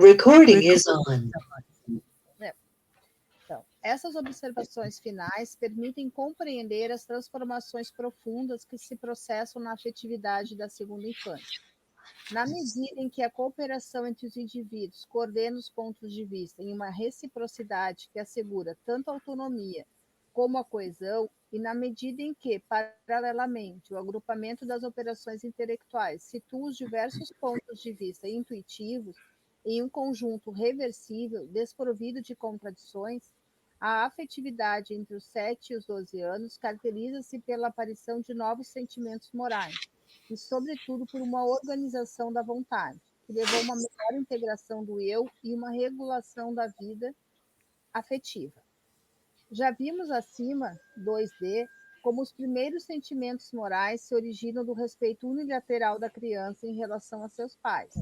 Recording is on. Então, essas observações finais permitem compreender as transformações profundas que se processam na afetividade da segunda infância. Na medida em que a cooperação entre os indivíduos coordena os pontos de vista em uma reciprocidade que assegura tanto a autonomia como a coesão, e na medida em que, paralelamente, o agrupamento das operações intelectuais situa os diversos pontos de vista intuitivos em um conjunto reversível, desprovido de contradições, a afetividade entre os 7 e os 12 anos caracteriza-se pela aparição de novos sentimentos morais e, sobretudo, por uma organização da vontade, que levou a uma melhor integração do eu e uma regulação da vida afetiva. Já vimos acima, 2D, como os primeiros sentimentos morais se originam do respeito unilateral da criança em relação a seus pais,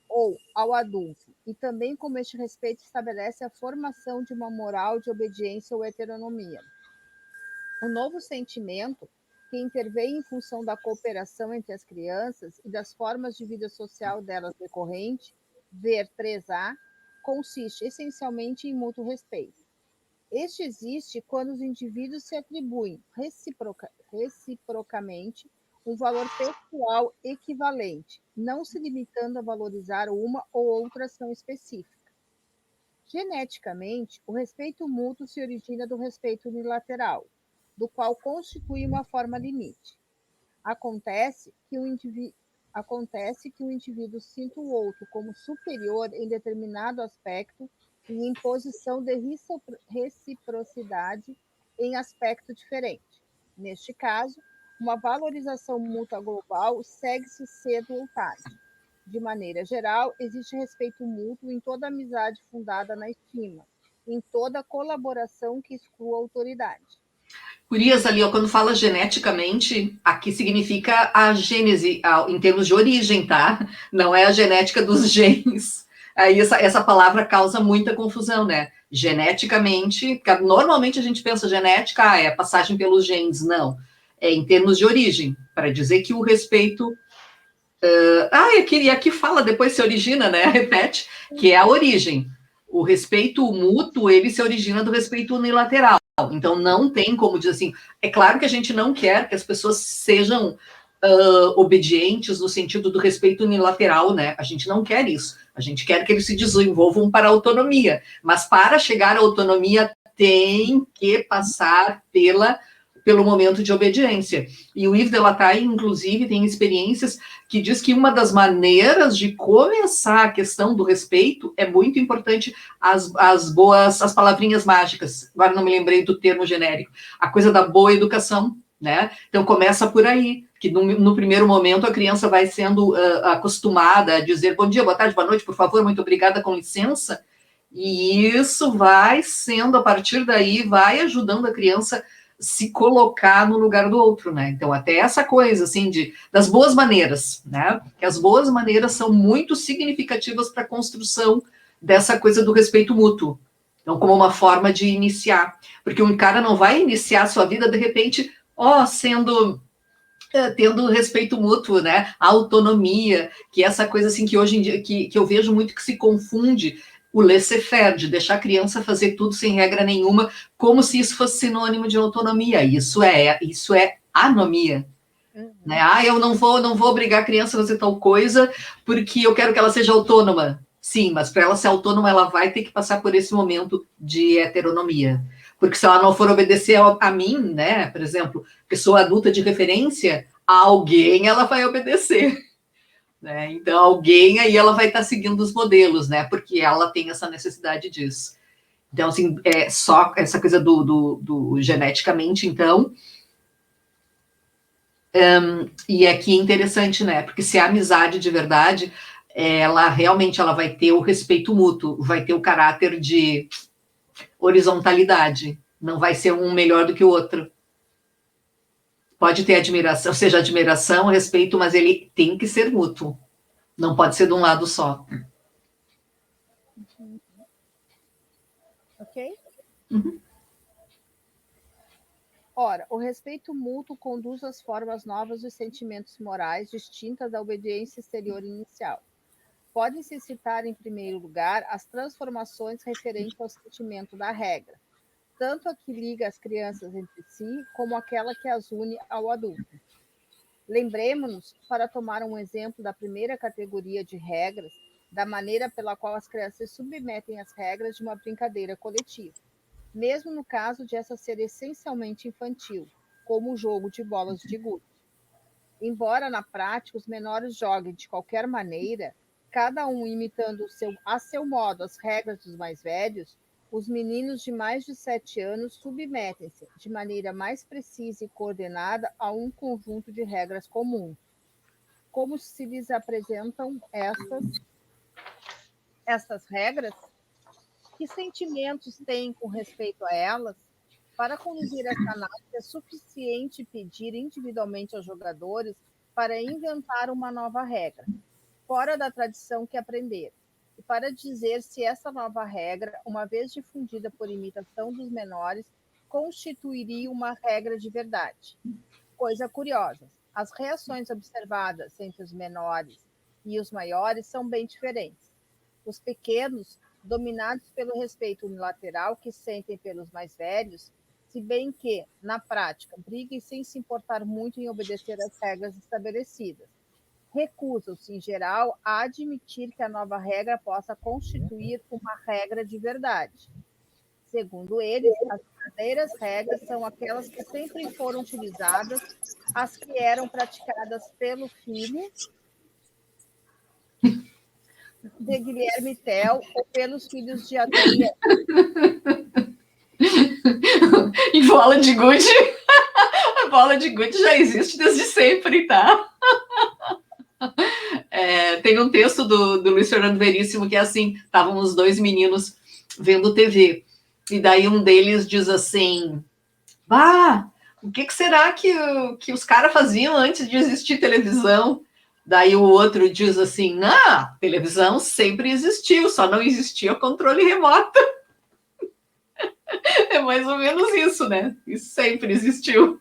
ou ao adulto, e também como este respeito estabelece a formação de uma moral de obediência ou heteronomia. O novo sentimento, que intervém em função da cooperação entre as crianças e das formas de vida social delas decorrente, ver 3A, consiste essencialmente em mútuo respeito. Este existe quando os indivíduos se atribuem reciprocamente um valor pessoal equivalente, não se limitando a valorizar uma ou outra ação específica. Geneticamente, o respeito mútuo se origina do respeito unilateral, do qual constitui uma forma limite. Acontece que o indivíduo sinta o outro como superior em determinado aspecto e em posição de reciprocidade em aspecto diferente. Neste caso, uma valorização mútua global segue-se cedo ou tarde. De maneira geral, existe respeito mútuo em toda amizade fundada na estima, em toda colaboração que exclua a autoridade. Gurias, ali, ó, quando fala geneticamente, aqui significa a gênese, em termos de origem, tá? Não é a genética dos genes. Aí essa palavra causa muita confusão, né? Geneticamente, porque normalmente a gente pensa genética, é passagem pelos genes. Não. É em termos de origem, para dizer que o respeito... e aqui fala, depois se origina, né? Repete, que é a origem. O respeito mútuo, ele se origina do respeito unilateral. Então, não tem como dizer assim. É claro que a gente não quer que as pessoas sejam obedientes no sentido do respeito unilateral, né? A gente não quer isso. A gente quer que eles se desenvolvam para a autonomia. Mas para chegar à autonomia, tem que passar pelo momento de obediência. E o Yves Delataille, inclusive, tem experiências que diz que uma das maneiras de começar a questão do respeito é muito importante as palavrinhas mágicas. Agora não me lembrei do termo genérico. A coisa da boa educação, né? Então começa por aí, que no primeiro momento a criança vai sendo acostumada a dizer bom dia, boa tarde, boa noite, por favor, muito obrigada, com licença. E isso vai sendo, a partir daí, vai ajudando a criança se colocar no lugar do outro, né? Então, até essa coisa, assim, das boas maneiras, né? Que as boas maneiras são muito significativas para a construção dessa coisa do respeito mútuo. Então, como uma forma de iniciar. Porque um cara não vai iniciar a sua vida, de repente, tendo respeito mútuo, né? A autonomia, que é essa coisa, assim, que hoje em dia, que eu vejo muito que se confunde, o laissez-faire, de deixar a criança fazer tudo sem regra nenhuma, como se isso fosse sinônimo de autonomia. Isso é anomia. Né? Eu não vou obrigar a criança a fazer tal coisa porque eu quero que ela seja autônoma. Sim, mas para ela ser autônoma, ela vai ter que passar por esse momento de heteronomia. Porque se ela não for obedecer a mim, né, por exemplo, pessoa adulta de referência, a alguém ela vai obedecer. Né? Então, alguém aí ela vai estar seguindo os modelos, né? Porque ela tem essa necessidade disso. Então, assim, é só essa coisa do geneticamente, então. E aqui é interessante, né? Porque se a amizade de verdade, ela realmente ela vai ter o respeito mútuo, vai ter o caráter de horizontalidade. Não vai ser um melhor do que o outro. Pode ter admiração, ou seja, admiração, respeito, mas ele tem que ser mútuo. Não pode ser de um lado só. Ok? Uhum. Ora, o respeito mútuo conduz às formas novas dos sentimentos morais distintas da obediência exterior inicial. Podem-se citar, em primeiro lugar, as transformações referentes ao sentimento da regra, tanto a que liga as crianças entre si, como aquela que as une ao adulto. Lembremos-nos, para tomar um exemplo da primeira categoria de regras, da maneira pela qual as crianças submetem as regras de uma brincadeira coletiva, mesmo no caso de essa ser essencialmente infantil, como o jogo de bolas de gude. Embora na prática os menores joguem de qualquer maneira, cada um imitando a seu modo as regras dos mais velhos, os meninos de mais de 7 anos submetem-se de maneira mais precisa e coordenada a um conjunto de regras comuns. Como se lhes apresentam estas regras? Que sentimentos têm com respeito a elas? Para conduzir essa análise, é suficiente pedir individualmente aos jogadores para inventar uma nova regra, fora da tradição que aprenderam, e para dizer se essa nova regra, uma vez difundida por imitação dos menores, constituiria uma regra de verdade. Coisa curiosa, as reações observadas entre os menores e os maiores são bem diferentes. Os pequenos, dominados pelo respeito unilateral que sentem pelos mais velhos, se bem que, na prática, briguem sem se importar muito em obedecer às regras estabelecidas. Recusam-se, em geral, a admitir que a nova regra possa constituir uma regra de verdade. Segundo eles, as verdadeiras regras são aquelas que sempre foram utilizadas, as que eram praticadas pelo filho de Guilherme Tell ou pelos filhos de Adão e Eva. E bola de gude, a bola de gude já existe desde sempre, tá? Tem um texto do Luiz Fernando Veríssimo que é assim, estavam os dois meninos vendo TV, e daí um deles diz assim, o que será que os caras faziam antes de existir televisão? Daí o outro diz assim, não, televisão sempre existiu, só não existia controle remoto. É mais ou menos isso, né? Isso sempre existiu.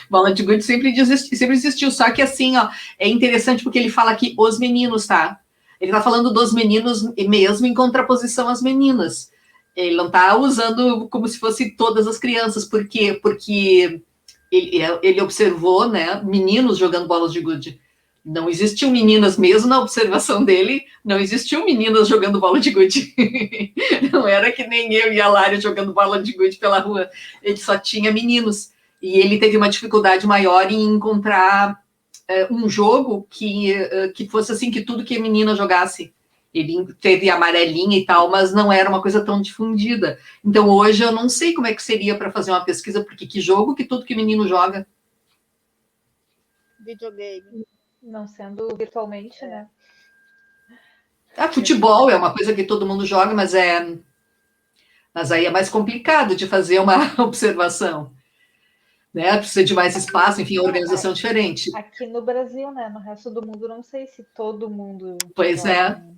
Bola de gude sempre existiu. Só que assim, ó, é interessante porque ele fala aqui os meninos, tá? Ele tá falando dos meninos mesmo em contraposição às meninas. Ele não tá usando como se fosse todas as crianças. Por quê? Porque ele observou, né, meninos jogando bolas de gude. Não existiam meninas, mesmo na observação dele, não existiam meninas jogando bola de gude. Não era que nem eu e a Lari jogando bola de gude pela rua. Ele só tinha meninos. E ele teve uma dificuldade maior em encontrar um jogo que fosse assim, que tudo que a menina jogasse. Ele teve amarelinha e tal, mas não era uma coisa tão difundida. Então hoje eu não sei como é que seria para fazer uma pesquisa, porque que jogo que tudo que menino joga? Videogame. Não sendo virtualmente, né? Futebol é uma coisa que todo mundo joga, mas aí é mais complicado de fazer uma observação. Né? Precisa de mais espaço, enfim, organização diferente. Aqui no Brasil, né? No resto do mundo, não sei se todo mundo. Pois joga, é. né?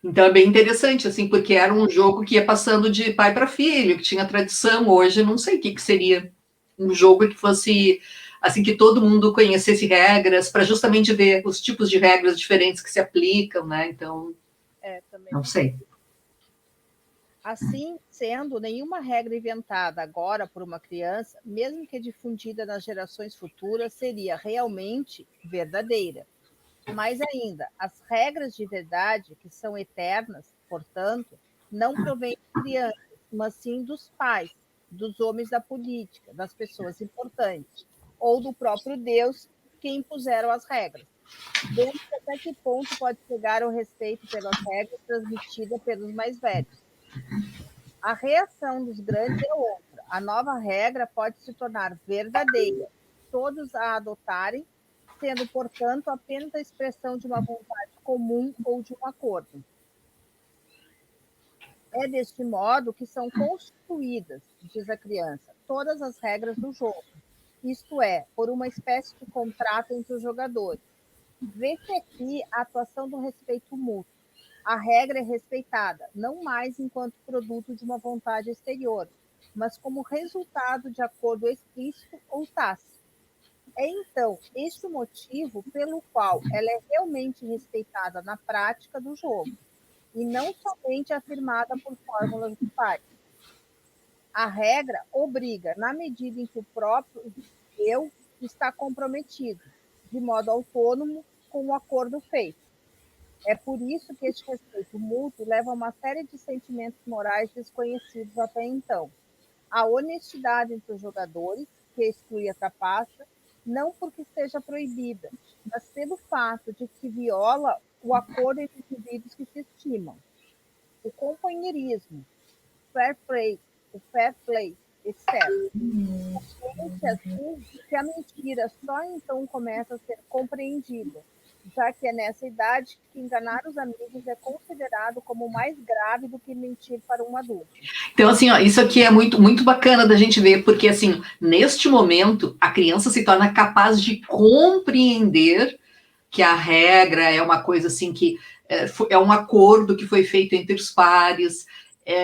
Então é bem interessante, assim, porque era um jogo que ia passando de pai para filho, que tinha tradição. Hoje, não sei o que seria um jogo que fosse assim, que todo mundo conhecesse regras, para justamente ver os tipos de regras diferentes que se aplicam, né? Então, também não sei. Assim sendo, nenhuma regra inventada agora por uma criança, mesmo que difundida nas gerações futuras, seria realmente verdadeira. Mais ainda, as regras de verdade, que são eternas, portanto, não provêm de crianças, mas sim dos pais, dos homens da política, das pessoas importantes, ou do próprio Deus que impuseram as regras. Vemos até que ponto pode chegar o respeito pelas regras transmitida pelos mais velhos. A reação dos grandes é outra. A nova regra pode se tornar verdadeira, todos a adotarem, sendo, portanto, apenas a expressão de uma vontade comum ou de um acordo. É deste modo que são constituídas, diz a criança, todas as regras do jogo, isto é, por uma espécie de contrato entre os jogadores. Vê-se aqui a atuação do respeito mútuo. A regra é respeitada, não mais enquanto produto de uma vontade exterior, mas como resultado de acordo explícito ou tácito. É então este o motivo pelo qual ela é realmente respeitada na prática do jogo, e não somente afirmada por fórmulas de pais. A regra obriga, na medida em que o próprio eu está comprometido, de modo autônomo, com o acordo feito. É por isso que este respeito mútuo leva a uma série de sentimentos morais desconhecidos até então. A honestidade entre os jogadores, que exclui a trapaça, não porque seja proibida, mas pelo fato de que viola o acordo entre indivíduos que se estimam. O companheirismo, o fair play, etc. É assim que a mentira só então começa a ser compreendida, já que é nessa idade que enganar os amigos é considerado como mais grave do que mentir para um adulto. Então, assim, ó, isso aqui é muito, muito bacana da gente ver, porque, assim, neste momento, a criança se torna capaz de compreender que a regra é uma coisa, assim, que é um acordo que foi feito entre os pares,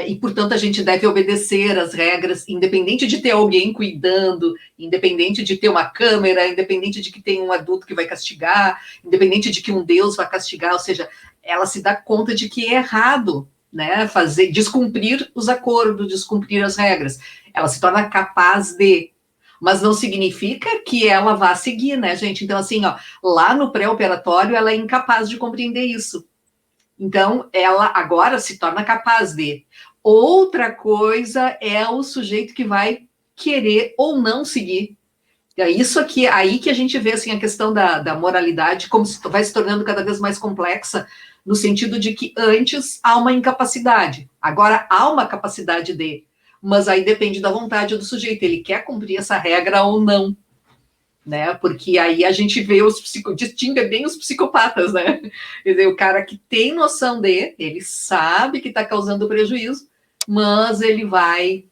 e, portanto, a gente deve obedecer às regras, independente de ter alguém cuidando, independente de ter uma câmera, independente de que tem um adulto que vai castigar, independente de que um Deus vai castigar, ou seja, ela se dá conta de que é errado, né, descumprir os acordos, descumprir as regras. Ela se torna capaz de, mas não significa que ela vá seguir, né, gente? Então, assim, ó, lá no pré-operatório, ela é incapaz de compreender isso. Então, ela agora se torna capaz de. Outra coisa é o sujeito que vai querer ou não seguir. É isso aqui, aí que a gente vê assim, a questão da moralidade, como vai se tornando cada vez mais complexa, no sentido de que antes há uma incapacidade, agora há uma capacidade de, mas aí depende da vontade do sujeito, ele quer cumprir essa regra ou não, né? Porque aí a gente vê distingue bem os psicopatas, né? Quer dizer, o cara que tem noção de, ele sabe que está causando prejuízo, mas ele vai,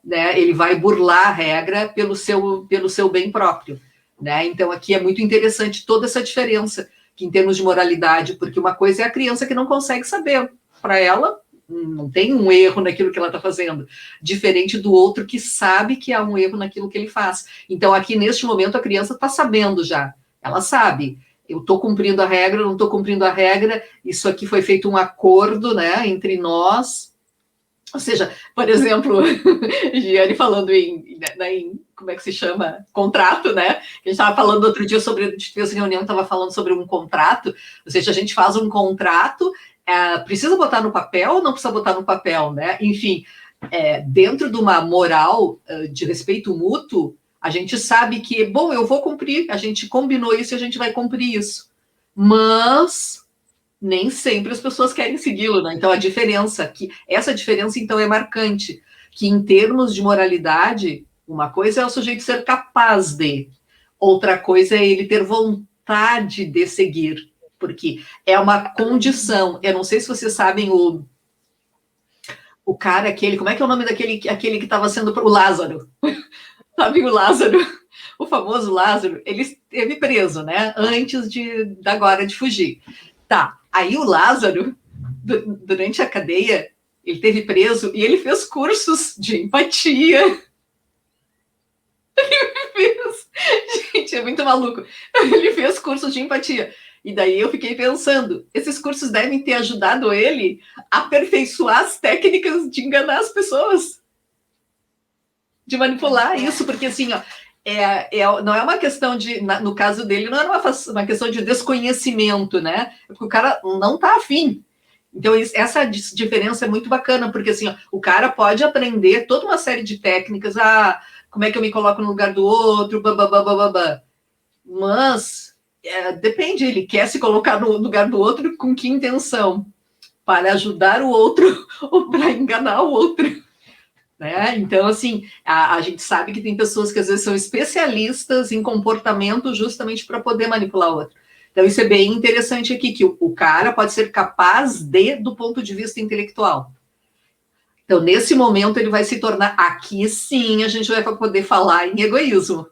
né, ele vai burlar a regra pelo seu bem próprio, né? Então aqui é muito interessante toda essa diferença que em termos de moralidade, porque uma coisa é a criança que não consegue saber, para ela não tem um erro naquilo que ela está fazendo, diferente do outro que sabe que há um erro naquilo que ele faz. Então aqui neste momento a criança está sabendo já, ela sabe, eu estou cumprindo a regra, não estou cumprindo a regra, isso aqui foi feito um acordo, né, entre nós. Ou seja, por exemplo, Giane falando em, como é que se chama? Contrato, né? A gente estava falando outro dia sobre, a gente fez reunião, estava falando sobre um contrato, ou seja, a gente faz um contrato, precisa botar no papel ou não precisa botar no papel, né? Enfim, dentro de uma moral de respeito mútuo, a gente sabe que, bom, eu vou cumprir, a gente combinou isso e a gente vai cumprir isso. Mas nem sempre as pessoas querem segui-lo, né? Então essa diferença então é marcante, que em termos de moralidade, uma coisa é o sujeito ser capaz de, outra coisa é ele ter vontade de seguir, porque é uma condição. Eu não sei se vocês sabem o cara aquele, como é que é o nome daquele que estava sendo o Lázaro? Sabe o Lázaro? O famoso Lázaro, ele esteve preso, né? Antes agora de fugir. Tá, aí o Lázaro, durante a cadeia, ele esteve preso e ele fez cursos de empatia. Gente, é muito maluco. Ele fez cursos de empatia. E daí eu fiquei pensando, esses cursos devem ter ajudado ele a aperfeiçoar as técnicas de enganar as pessoas. De manipular isso, porque assim, ó, não é uma questão de, no caso dele, não era uma questão de desconhecimento, né? Porque o cara não está afim. Então, essa diferença é muito bacana, porque assim, ó, o cara pode aprender toda uma série de técnicas, como é que eu me coloco no lugar do outro, babá. Mas depende, ele quer se colocar no lugar do outro com que intenção? Para ajudar o outro ou para enganar o outro? Né? Então, assim, a gente sabe que tem pessoas que às vezes são especialistas em comportamento justamente para poder manipular o outro. Então, isso é bem interessante aqui, que o cara pode ser capaz do ponto de vista intelectual. Então, nesse momento, ele vai se tornar, aqui sim, a gente vai poder falar em egoísmo,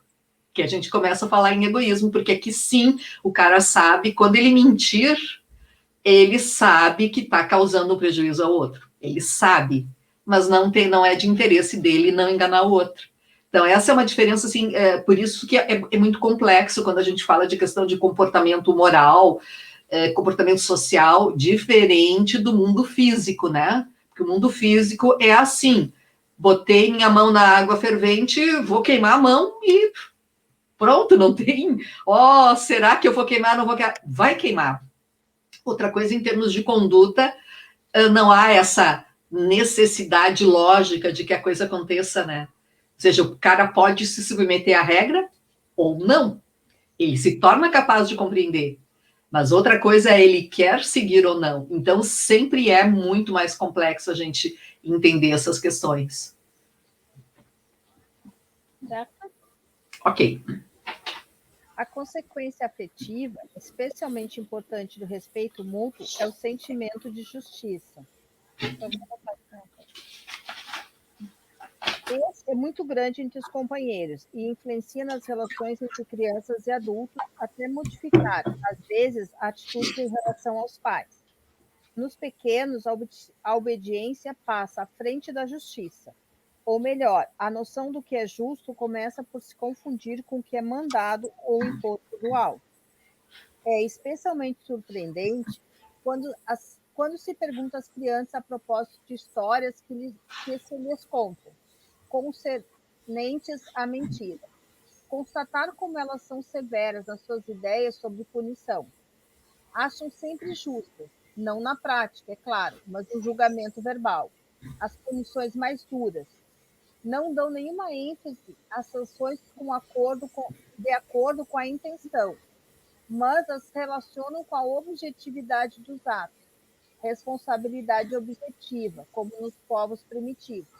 que a gente começa a falar em egoísmo, porque aqui sim, o cara sabe, quando ele mentir, ele sabe que está causando um prejuízo ao outro. Ele sabe, mas não é de interesse dele não enganar o outro. Então, essa é uma diferença, assim, por isso que é muito complexo quando a gente fala de questão de comportamento moral, comportamento social, diferente do mundo físico, né? Porque o mundo físico é assim, botei minha mão na água fervente, vou queimar a mão e pronto, não tem, será que eu vou queimar, não vou queimar? Vai queimar. Outra coisa, em termos de conduta, não há essa necessidade lógica de que a coisa aconteça, né? Ou seja, o cara pode se submeter à regra ou não. Ele se torna capaz de compreender. Mas outra coisa é ele quer seguir ou não. Então, sempre é muito mais complexo a gente entender essas questões. Certo? Ok. A consequência afetiva, especialmente importante do respeito mútuo, é o sentimento de justiça. Esse é muito grande entre os companheiros e influencia nas relações entre crianças e adultos, até modificar, às vezes, atitudes em relação aos pais. Nos pequenos, a obediência passa à frente da justiça. Ou melhor, a noção do que é justo começa por se confundir com o que é mandado ou imposto do alto. É especialmente surpreendente quando se pergunta às crianças a propósito de histórias que se lhes contam, concernentes à mentira. Constatar como elas são severas nas suas ideias sobre punição. Acham sempre justas, não na prática, é claro, mas no julgamento verbal, as punições mais duras. Não dão nenhuma ênfase às sanções de acordo com a intenção, mas as relacionam com a objetividade dos atos, responsabilidade objetiva, como nos povos primitivos.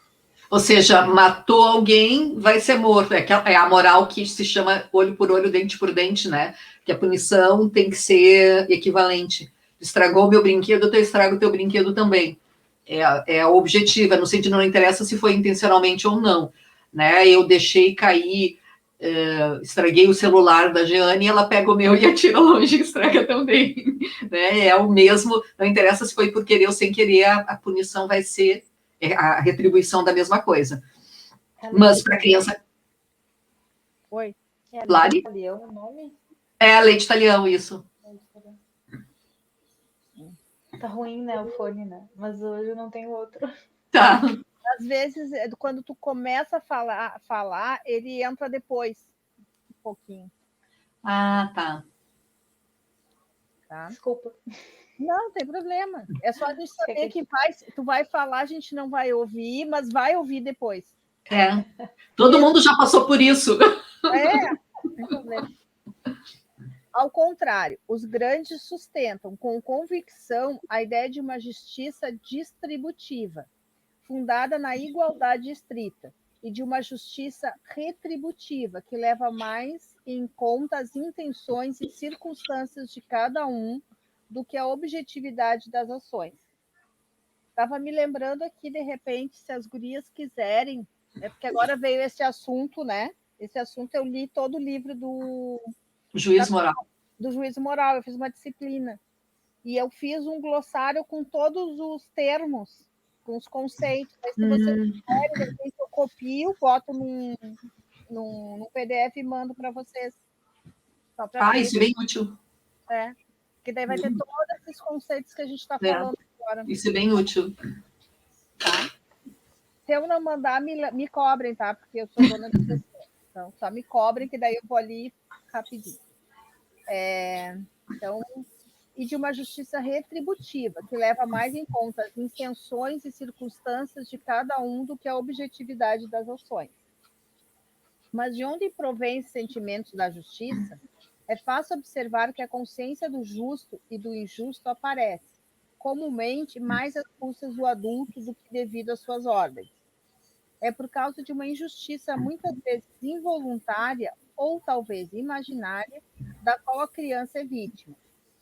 Ou seja, matou alguém, vai ser morto. É a moral que se chama olho por olho, dente por dente, né? Que a punição tem que ser equivalente. Estragou meu brinquedo, eu estrago o teu brinquedo também. É objetiva, no sentido, não interessa se foi intencionalmente ou não. Né? Eu deixei cair, estraguei o celular da Jeane, ela pega o meu e atira longe e estraga também. Né? É o mesmo, não interessa se foi por querer ou sem querer, a punição vai ser a retribuição da mesma coisa. Mas para a criança... Oi? Lari? Leão, o nome? É a lei de Italião, isso. Tá ruim, né, o fone, né? Mas hoje eu não tenho outro. Tá. Às vezes, quando tu começa a falar, ele entra depois, um pouquinho. Ah, tá. Desculpa. Não tem problema. É só a gente saber que tu vai falar, a gente não vai ouvir, mas vai ouvir depois. Todo mundo já passou por isso. Não tem problema. Ao contrário, os grandes sustentam com convicção a ideia de uma justiça distributiva, fundada na igualdade estrita, e de uma justiça retributiva, que leva mais em conta as intenções e circunstâncias de cada um do que a objetividade das ações. Estava me lembrando aqui, de repente, se as gurias quiserem, porque agora veio esse assunto, né? Esse assunto eu li todo o livro do Juízo moral. Do juízo moral, eu fiz uma disciplina. E eu fiz um glossário com todos os termos, com os conceitos. Aí, se vocês quiserem, eu copio, boto num PDF e mando para vocês. Isso é bem útil. Que daí vai ter todos esses conceitos que a gente está falando agora. Isso é bem útil. Tá? Se eu não mandar, me cobrem, tá? Porque eu sou dona de pessoa. Então, só me cobrem, que daí eu vou ali rapidinho. Então, e de uma justiça retributiva, que leva mais em conta as intenções e circunstâncias de cada um do que a objetividade das ações. Mas de onde provém esses sentimentos da justiça? É fácil observar que a consciência do justo e do injusto aparece, comumente, mais às custas do adulto do que devido às suas ordens. É por causa de uma injustiça muitas vezes involuntária ou talvez imaginária, da qual a criança é vítima,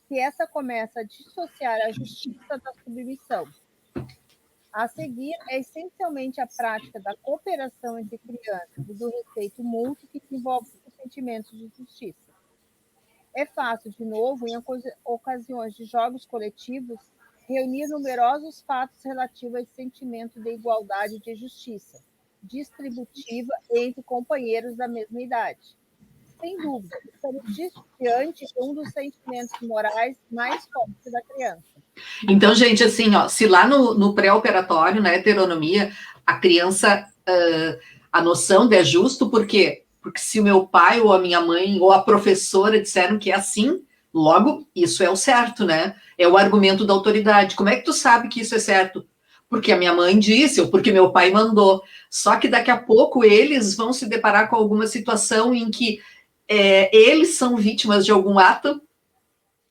que essa começa a dissociar a justiça da submissão. A seguir, é essencialmente a prática da cooperação entre crianças e do respeito mútuo que desenvolve os sentimentos de justiça. É fácil, de novo, em ocasiões de jogos coletivos, reunir numerosos fatos relativos a esse sentimento de igualdade e de justiça, distributiva entre companheiros da mesma idade. Sem dúvida, estamos diante de um dos sentimentos morais mais fortes da criança. Então, gente, assim, ó, se lá no pré-operatório, na heteronomia, a criança, a noção de é justo, por quê? Porque se o meu pai ou a minha mãe ou a professora disseram que é assim, logo, isso é o certo, né? É o argumento da autoridade. Como é que tu sabe que isso é certo? Porque a minha mãe disse, ou porque meu pai mandou. Só que daqui a pouco eles vão se deparar com alguma situação em que eles são vítimas de algum ato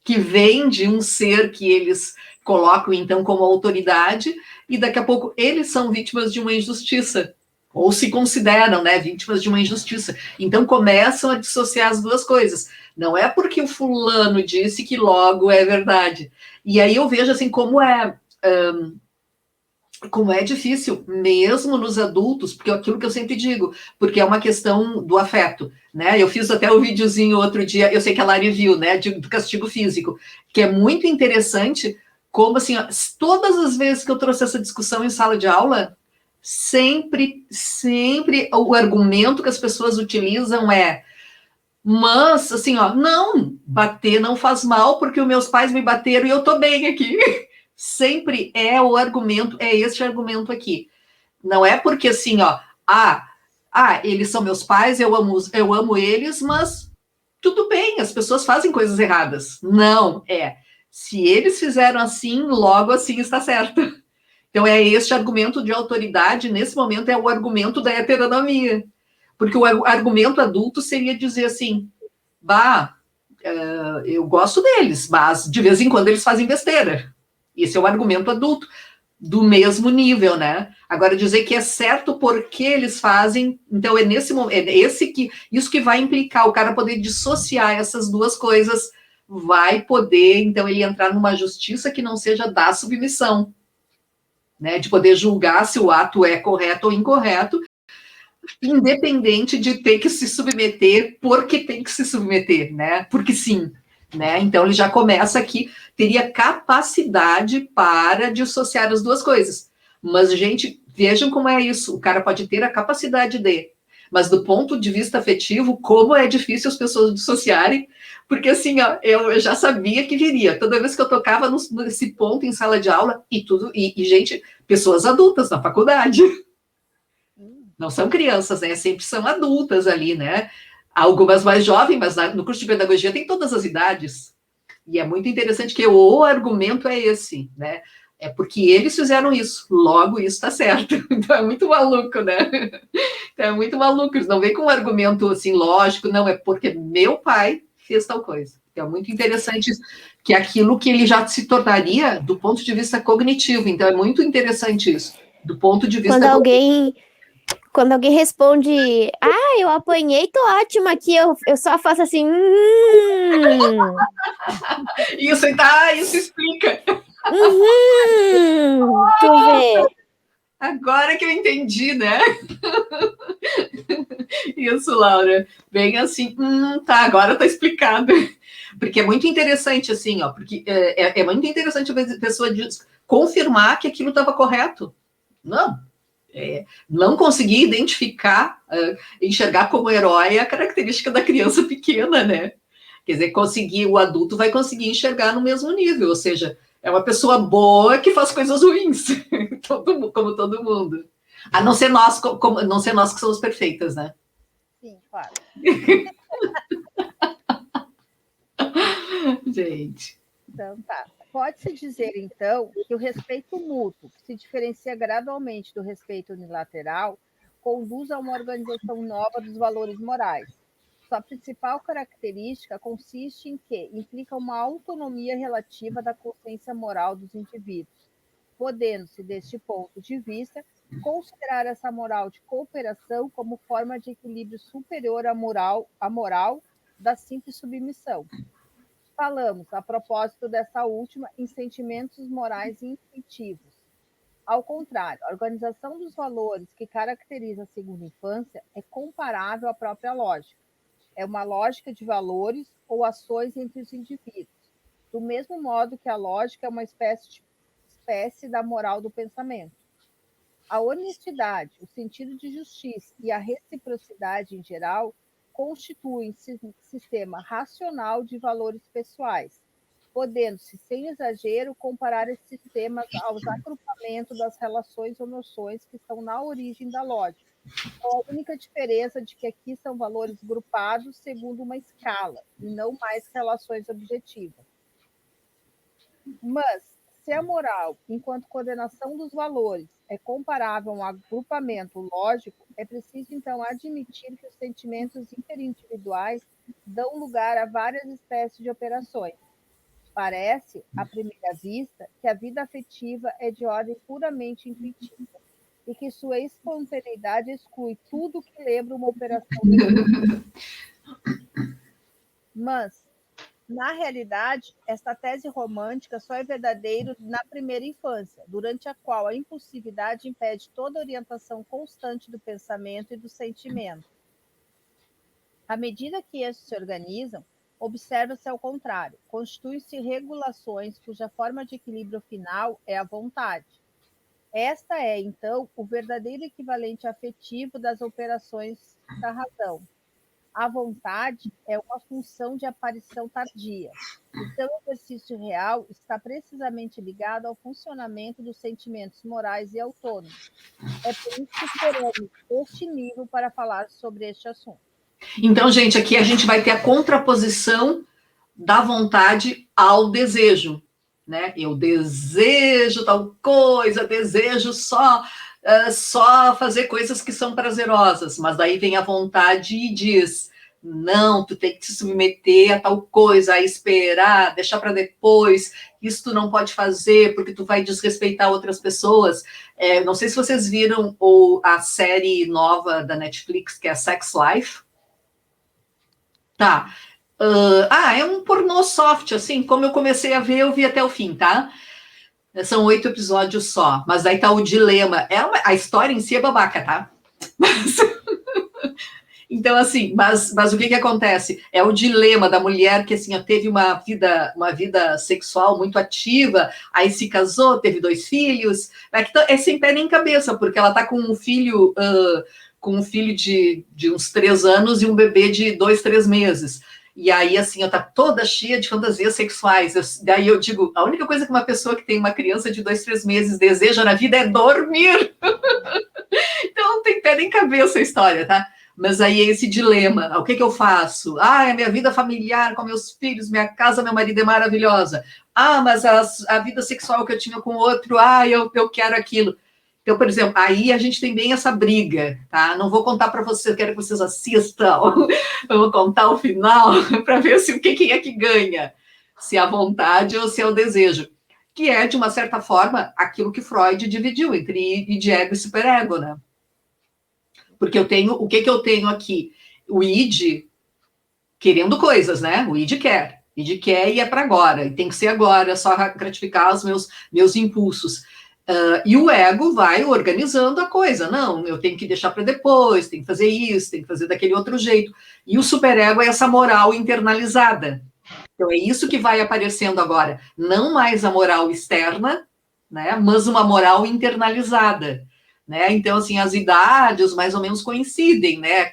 que vem de um ser que eles colocam, então, como autoridade, e daqui a pouco eles são vítimas de uma injustiça, ou se consideram, né, vítimas de uma injustiça. Então, começam a dissociar as duas coisas. Não é porque o fulano disse que logo é verdade. E aí eu vejo, assim, como é difícil, mesmo nos adultos, porque é aquilo que eu sempre digo, porque é uma questão do afeto, né? Eu fiz até um videozinho outro dia, eu sei que a Lari viu, né, do castigo físico, que é muito interessante, como assim, ó, todas as vezes que eu trouxe essa discussão em sala de aula, sempre o argumento que as pessoas utilizam mas, assim, ó, não, bater não faz mal, porque os meus pais me bateram e eu tô bem aqui. Sempre é o argumento, é este argumento aqui. Não é porque assim, ó, eles são meus pais, eu amo eles, mas tudo bem, as pessoas fazem coisas erradas. Não, se eles fizeram assim, logo assim está certo. Então é este argumento de autoridade, nesse momento é o argumento da heteronomia. Porque o argumento adulto seria dizer assim, eu gosto deles, mas de vez em quando eles fazem besteira. Esse é o argumento adulto, do mesmo nível, né? Agora, dizer que é certo porque eles fazem, então é nesse momento, isso que vai implicar o cara poder dissociar essas duas coisas, vai poder, então, ele entrar numa justiça que não seja da submissão, né? De poder julgar se o ato é correto ou incorreto, independente de ter que se submeter porque tem que se submeter, né? Porque sim, né? Então ele já começa aqui, teria capacidade para dissociar as duas coisas. Mas, gente, vejam como é isso. O cara pode ter a capacidade mas do ponto de vista afetivo, como é difícil as pessoas dissociarem, porque assim, ó, eu já sabia que viria. Toda vez que eu tocava nesse ponto em sala de aula, e gente, pessoas adultas na faculdade. Não são crianças, né? Sempre são adultas ali, né? Algumas mais jovens, mas no curso de pedagogia tem todas as idades. E é muito interessante que o argumento é esse, né? É porque eles fizeram isso, logo isso está certo. Então é muito maluco, né? Então é muito maluco. Eles não vêm com um argumento assim lógico, não, é porque meu pai fez tal coisa. Então é muito interessante que aquilo que ele já se tornaria do ponto de vista cognitivo. Então é muito interessante isso. Do ponto de vista Quando alguém responde, eu apanhei, tô ótima aqui, eu só faço assim, Isso explica. Tu vê. Agora que eu entendi, né? Isso, Laura. Bem assim, tá, agora tá explicado. Porque é muito interessante, assim, ó, porque é muito interessante a pessoa confirmar que aquilo estava correto. Não conseguir identificar, enxergar como herói a característica da criança pequena, né? Quer dizer, o adulto vai conseguir enxergar no mesmo nível, ou seja, é uma pessoa boa que faz coisas ruins, como todo mundo. A não ser nós, não ser nós que somos perfeitas, né? Sim, claro. Gente. Então, tá. Pode-se dizer, então, que o respeito mútuo, que se diferencia gradualmente do respeito unilateral, conduz a uma organização nova dos valores morais. Sua principal característica consiste em que implica uma autonomia relativa da consciência moral dos indivíduos, podendo-se, deste ponto de vista, considerar essa moral de cooperação como forma de equilíbrio superior à moral da simples submissão. Falamos, a propósito dessa última, em sentimentos morais instintivos. Ao contrário, a organização dos valores que caracteriza a segunda infância é comparável à própria lógica. É uma lógica de valores ou ações entre os indivíduos, do mesmo modo que a lógica é uma espécie da moral do pensamento. A honestidade, o sentido de justiça e a reciprocidade em geral constituem sistema racional de valores pessoais, podendo-se, sem exagero, comparar esses sistemas aos agrupamentos das relações ou noções que estão na origem da lógica. Com a única diferença de que aqui são valores grupados segundo uma escala, e não mais relações objetivas. Mas, se a moral, enquanto coordenação dos valores, é comparável a um agrupamento lógico, é preciso então admitir que os sentimentos interindividuais dão lugar a várias espécies de operações. Parece, à primeira vista, que a vida afetiva é de ordem puramente intuitiva e que sua espontaneidade exclui tudo que lembra uma operação. Mas, na realidade, esta tese romântica só é verdadeira na primeira infância, durante a qual a impulsividade impede toda orientação constante do pensamento e do sentimento. À medida que estes se organizam, observa-se ao contrário, constituem-se regulações cuja forma de equilíbrio final é a vontade. Esta é, então, o verdadeiro equivalente afetivo das operações da razão. A vontade é uma função de aparição tardia. O seu exercício real está precisamente ligado ao funcionamento dos sentimentos morais e autônomos. É por isso que esperamos este nível para falar sobre este assunto. Então, gente, aqui a gente vai ter a contraposição da vontade ao desejo, né? Eu desejo tal coisa, desejo só fazer coisas que são prazerosas, mas daí vem a vontade e diz: não, tu tem que se submeter a tal coisa, a esperar, deixar para depois, isso tu não pode fazer porque tu vai desrespeitar outras pessoas. Não sei se vocês viram a série nova da Netflix, que é Sex Life. Tá. É um pornô soft, assim, como eu comecei a ver, eu vi até o fim, tá? São 8 episódios só, mas aí tá o dilema. A história em si é babaca, tá? Então, assim, mas o que acontece? É o dilema da mulher que, assim, teve uma vida sexual muito ativa, aí se casou, teve 2 filhos, é sem pé nem cabeça, porque ela tá com um filho de uns 3 anos e um bebê de 2, 3 meses. E aí, assim, tá toda cheia de fantasias sexuais. Daí eu digo, a única coisa que uma pessoa que tem uma criança de 2, 3 meses deseja na vida é dormir. Então não tem pé nem cabeça a história, tá? Mas aí é esse dilema, o que eu faço? É minha vida familiar com meus filhos, minha casa, meu marido é maravilhosa. Mas a vida sexual que eu tinha com outro, eu quero aquilo. Então, por exemplo, aí a gente tem bem essa briga, tá? Não vou contar para vocês, quero que vocês assistam. Vou contar o final para ver quem é que ganha, se é a vontade ou se é o desejo. Que é, de uma certa forma, aquilo que Freud dividiu entre id, ego e superego, né? Porque eu tenho, o que eu tenho aqui? O id querendo coisas, né? O id quer e é para agora, e tem que ser agora, só gratificar os meus impulsos. E o ego vai organizando a coisa. Não, eu tenho que deixar para depois, tenho que fazer isso, tenho que fazer daquele outro jeito. E o superego é essa moral internalizada. Então, é isso que vai aparecendo agora. Não mais a moral externa, né, mas uma moral internalizada. Né? Então, assim, as idades mais ou menos coincidem, né,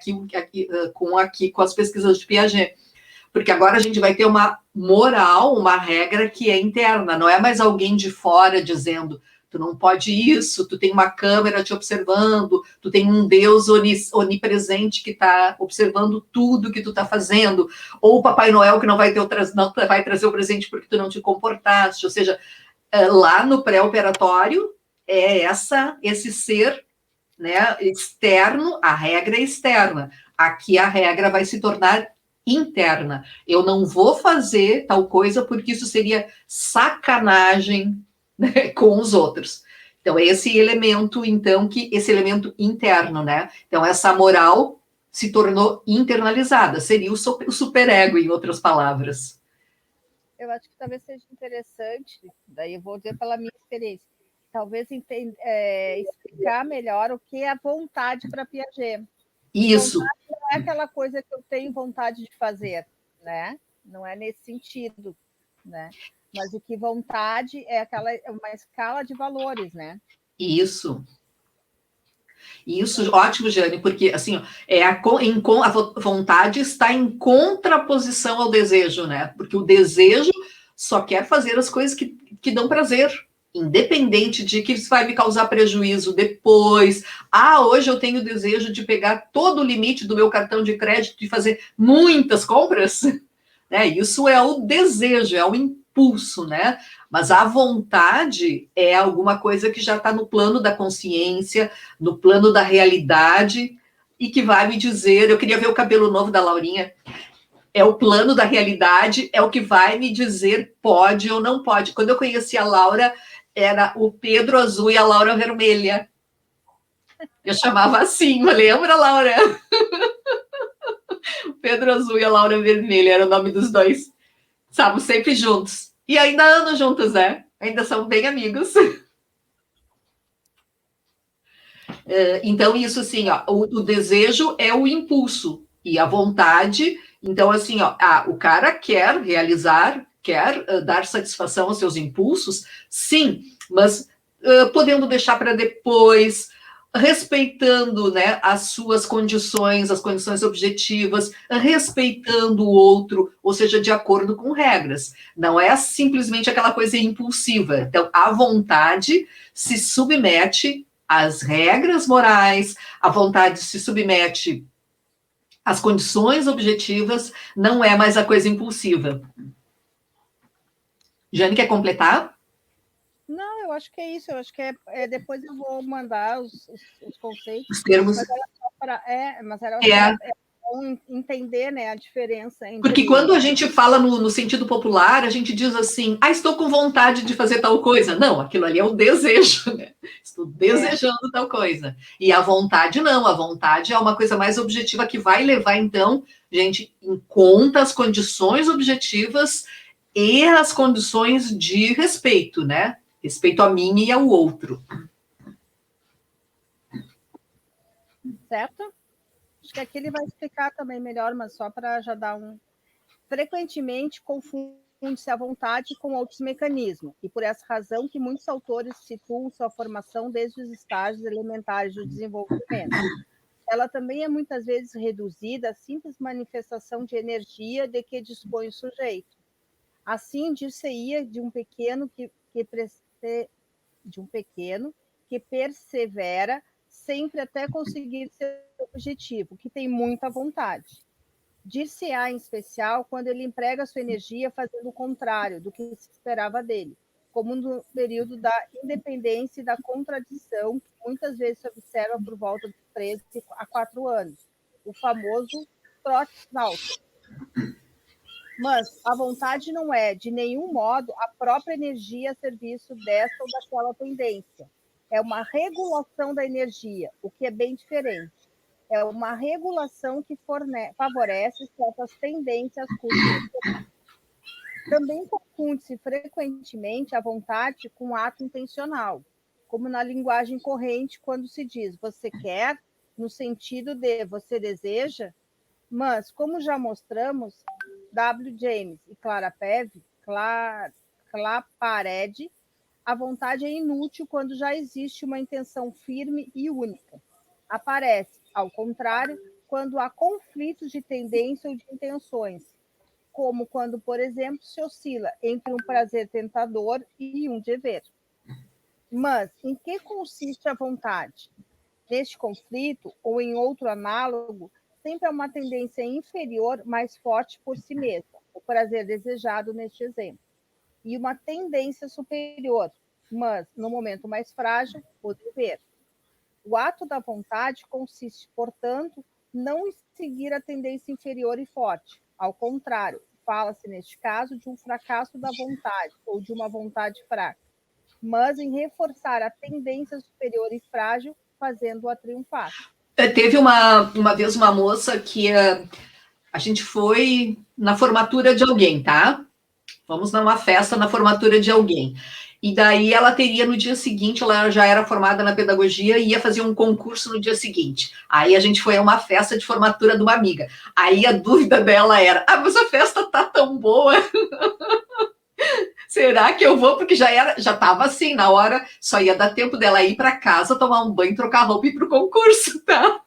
com as pesquisas de Piaget. Porque agora a gente vai ter uma moral, uma regra que é interna, não é mais alguém de fora dizendo tu não pode isso, tu tem uma câmera te observando, tu tem um Deus onipresente que está observando tudo que tu está fazendo, ou o Papai Noel que não vai trazer o presente porque tu não te comportaste. Ou seja, lá no pré-operatório é esse ser, né, externo, a regra é externa. Aqui a regra vai se tornar interna. Eu não vou fazer tal coisa porque isso seria sacanagem, né, com os outros. Então, esse elemento interno, né? Então, essa moral se tornou internalizada, seria o superego, em outras palavras. Eu acho que talvez seja interessante, daí eu vou dizer pela minha experiência, talvez explicar melhor o que é a vontade para Piaget. Isso. Vontade não é aquela coisa que eu tenho vontade de fazer, né? Não é nesse sentido, né? Mas o que vontade é uma escala de valores, né? Isso. E isso, ótimo, Jane, porque assim, ó, a vontade está em contraposição ao desejo, né? Porque o desejo só quer fazer as coisas que dão prazer, independente de que isso vai me causar prejuízo depois. Ah, hoje eu tenho o desejo de pegar todo o limite do meu cartão de crédito e fazer muitas compras, né? Isso é o desejo, é o impulso, né? Mas a vontade é alguma coisa que já está no plano da consciência, no plano da realidade, e que vai me dizer, eu queria ver o cabelo novo da Laurinha, é o plano da realidade, é o que vai me dizer pode ou não pode. Quando eu conheci a Laura, era o Pedro Azul e a Laura Vermelha. Eu chamava assim, lembra, Laura? O Pedro Azul e a Laura Vermelha era o nome dos dois. Estavam sempre juntos. E ainda andam juntos, né? Ainda são bem amigos. Então, isso assim, ó, o desejo é o impulso. E a vontade, então, assim, ó, o cara quer realizar, quer dar satisfação aos seus impulsos, sim, mas podendo deixar para depois, respeitando, né, as suas condições, as condições objetivas, respeitando o outro, ou seja, de acordo com regras. Não é simplesmente aquela coisa impulsiva. Então, a vontade se submete às regras morais, a vontade se submete às condições objetivas, não é mais a coisa impulsiva. Jane, quer completar? Não, eu acho que é isso. Eu acho que depois eu vou mandar os conceitos. Os termos. Mas era bom entender, né, a diferença entre... Porque quando a gente fala no sentido popular, a gente diz assim, estou com vontade de fazer tal coisa. Não, aquilo ali é o desejo, né? Estou desejando tal coisa. E a vontade não, a vontade é uma coisa mais objetiva que vai levar, então, gente, em conta as condições objetivas e as condições de respeito, né? Respeito a mim e ao outro. Certo? Acho que aqui ele vai explicar também melhor, mas só para já dar um... Frequentemente confunde-se a vontade com outros mecanismos, e por essa razão que muitos autores situam sua formação desde os estágios elementares do desenvolvimento. Ela também é muitas vezes reduzida à simples manifestação de energia de que dispõe o sujeito. Assim, dir-se-ia de um pequeno que persevera sempre até conseguir seu objetivo, que tem muita vontade. Dir-se-á, em especial, quando ele emprega sua energia fazendo o contrário do que se esperava dele, como no período da independência e da contradição, que muitas vezes se observa por volta de 13 a 4 anos, o famoso trote-salto. Mas a vontade não é, de nenhum modo, a própria energia a serviço dessa ou daquela tendência. É uma regulação da energia, o que é bem diferente. É uma regulação que favorece certas tendências curtas. Também confunde-se frequentemente a vontade com o ato intencional, como na linguagem corrente, quando se diz você quer, no sentido de você deseja, mas, como já mostramos, W. James e Claparede, a vontade é inútil quando já existe uma intenção firme e única. Aparece, ao contrário, quando há conflitos de tendência ou de intenções, como quando, por exemplo, se oscila entre um prazer tentador e um dever. Mas em que consiste a vontade? Neste conflito, ou em outro análogo, sempre há uma tendência inferior mais forte por si mesma, o prazer desejado neste exemplo, e uma tendência superior, mas, no momento mais frágil, o dever. O ato da vontade consiste, portanto, não em seguir a tendência inferior e forte. Ao contrário, fala-se, neste caso, de um fracasso da vontade ou de uma vontade fraca, mas em reforçar a tendência superior e frágil, fazendo-a triunfar. Teve uma vez uma moça que a gente foi na formatura de alguém, tá? Vamos numa festa na formatura de alguém. E daí ela teria no dia seguinte, ela já era formada na pedagogia e ia fazer um concurso no dia seguinte. Aí a gente foi a uma festa de formatura de uma amiga. Aí a dúvida dela era, mas a festa tá tão boa. Será que eu vou? Porque já estava assim, na hora, só ia dar tempo dela ir para casa, tomar um banho, trocar roupa e ir para o concurso, tá?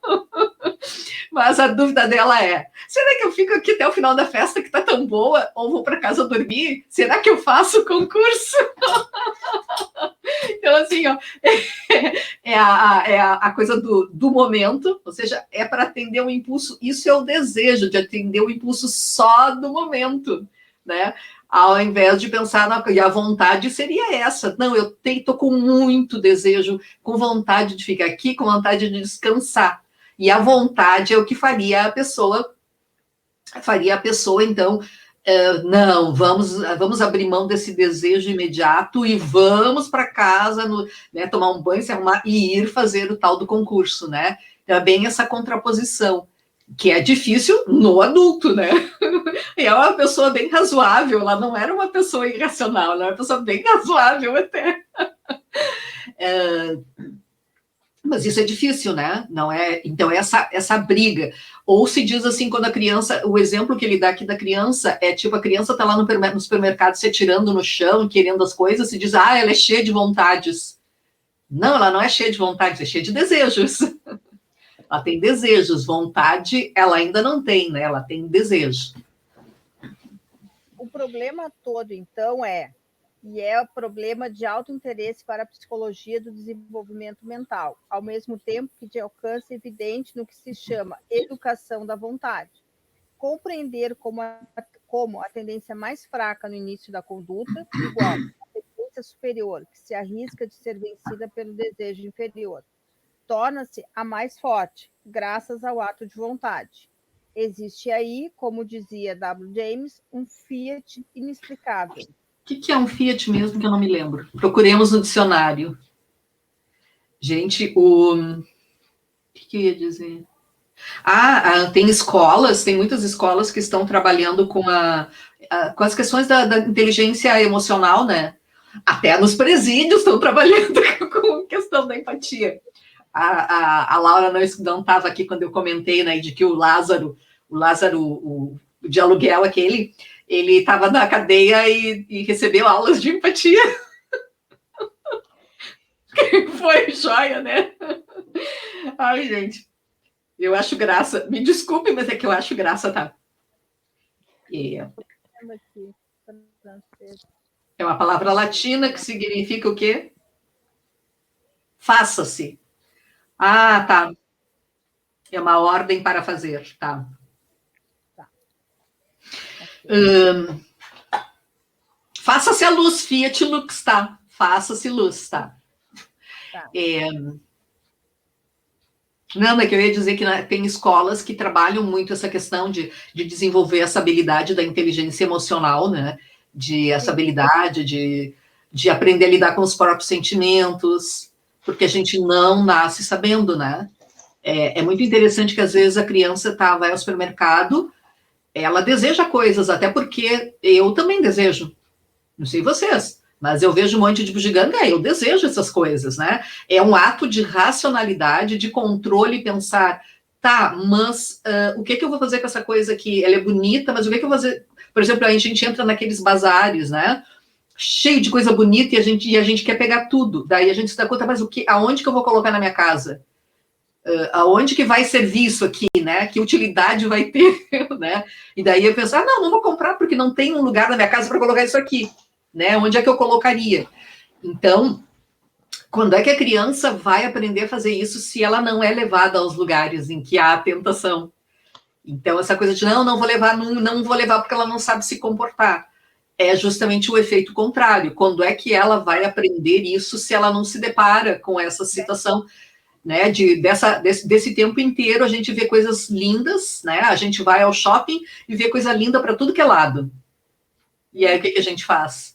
Mas a dúvida dela é, será que eu fico aqui até o final da festa que tá tão boa, ou vou para casa dormir? Será que eu faço o concurso? Então, assim, ó, é a coisa do momento, ou seja, é para atender o impulso, isso é o desejo de atender o impulso só do momento, né? Ao invés de pensar, e a vontade seria essa, não, eu estou com muito desejo, com vontade de ficar aqui, com vontade de descansar, e a vontade é o que faria a pessoa, então, não, vamos abrir mão desse desejo imediato e vamos para casa, né, tomar um banho, se arrumar e ir fazer o tal do concurso, né? Então, é bem essa contraposição, que é difícil no adulto, né? E é uma pessoa bem razoável, ela não era uma pessoa irracional, ela era uma pessoa bem razoável até. Mas isso é difícil, né? Não é? Então, essa briga. Ou se diz assim, quando a criança, o exemplo que ele dá aqui da criança é tipo, a criança está lá no supermercado se atirando no chão, querendo as coisas, se diz, ela é cheia de vontades. Não, ela não é cheia de vontades, é cheia de desejos. Ela tem desejos, vontade ela ainda não tem, né? Ela tem desejo. O problema todo, então, o problema de alto interesse para a psicologia do desenvolvimento mental, ao mesmo tempo que de alcance evidente no que se chama educação da vontade. Compreender como a tendência mais fraca no início da conduta, igual a tendência superior, que se arrisca de ser vencida pelo desejo inferior, torna-se a mais forte, graças ao ato de vontade. Existe aí, como dizia W. James, um fiat inexplicável. O que é um fiat mesmo que eu não me lembro? Procuremos no dicionário. Gente, o que eu ia dizer? Tem muitas escolas que estão trabalhando com as questões da inteligência emocional, né? Até nos presídios estão trabalhando com a questão da empatia. A Laura não estava aqui quando eu comentei, né, de que o Lázaro, o de aluguel aquele, ele estava na cadeia e recebeu aulas de empatia. Foi joia, né? Ai, gente, eu acho graça. Me desculpe, mas é que eu acho graça, tá? É uma palavra latina que significa o quê? Faça-se. Tá. É uma ordem para fazer, tá. Faça-se a luz, Fiat Lux, tá? Faça-se luz, tá? Não, é que eu ia dizer que tem escolas que trabalham muito essa questão de desenvolver essa habilidade da inteligência emocional, né? Essa habilidade de aprender a lidar com os próprios sentimentos, porque a gente não nasce sabendo, né? É muito interessante que, às vezes, a criança vai ao supermercado, ela deseja coisas, até porque eu também desejo. Não sei vocês, mas eu vejo um monte de bugiganga, eu desejo essas coisas, né? É um ato de racionalidade, de controle, pensar, tá, mas o que eu vou fazer com essa coisa aqui? Ela é bonita, mas o que eu vou fazer? Por exemplo, a gente entra naqueles bazares, né? Cheio de coisa bonita e a gente quer pegar tudo. Daí a gente se dá conta, mas aonde que eu vou colocar na minha casa? Aonde que vai servir isso aqui, né? Que utilidade vai ter, né? E daí eu penso, não vou comprar porque não tem um lugar na minha casa para colocar isso aqui, né? Onde é que eu colocaria? Então, quando é que a criança vai aprender a fazer isso se ela não é levada aos lugares em que há a tentação? Então, essa coisa de não vou levar porque ela não sabe se comportar. É justamente o efeito contrário. Quando é que ela vai aprender isso se ela não se depara com essa situação? Né, desse tempo inteiro a gente vê coisas lindas, né? A gente vai ao shopping e vê coisa linda para tudo que é lado. E aí o que a gente faz?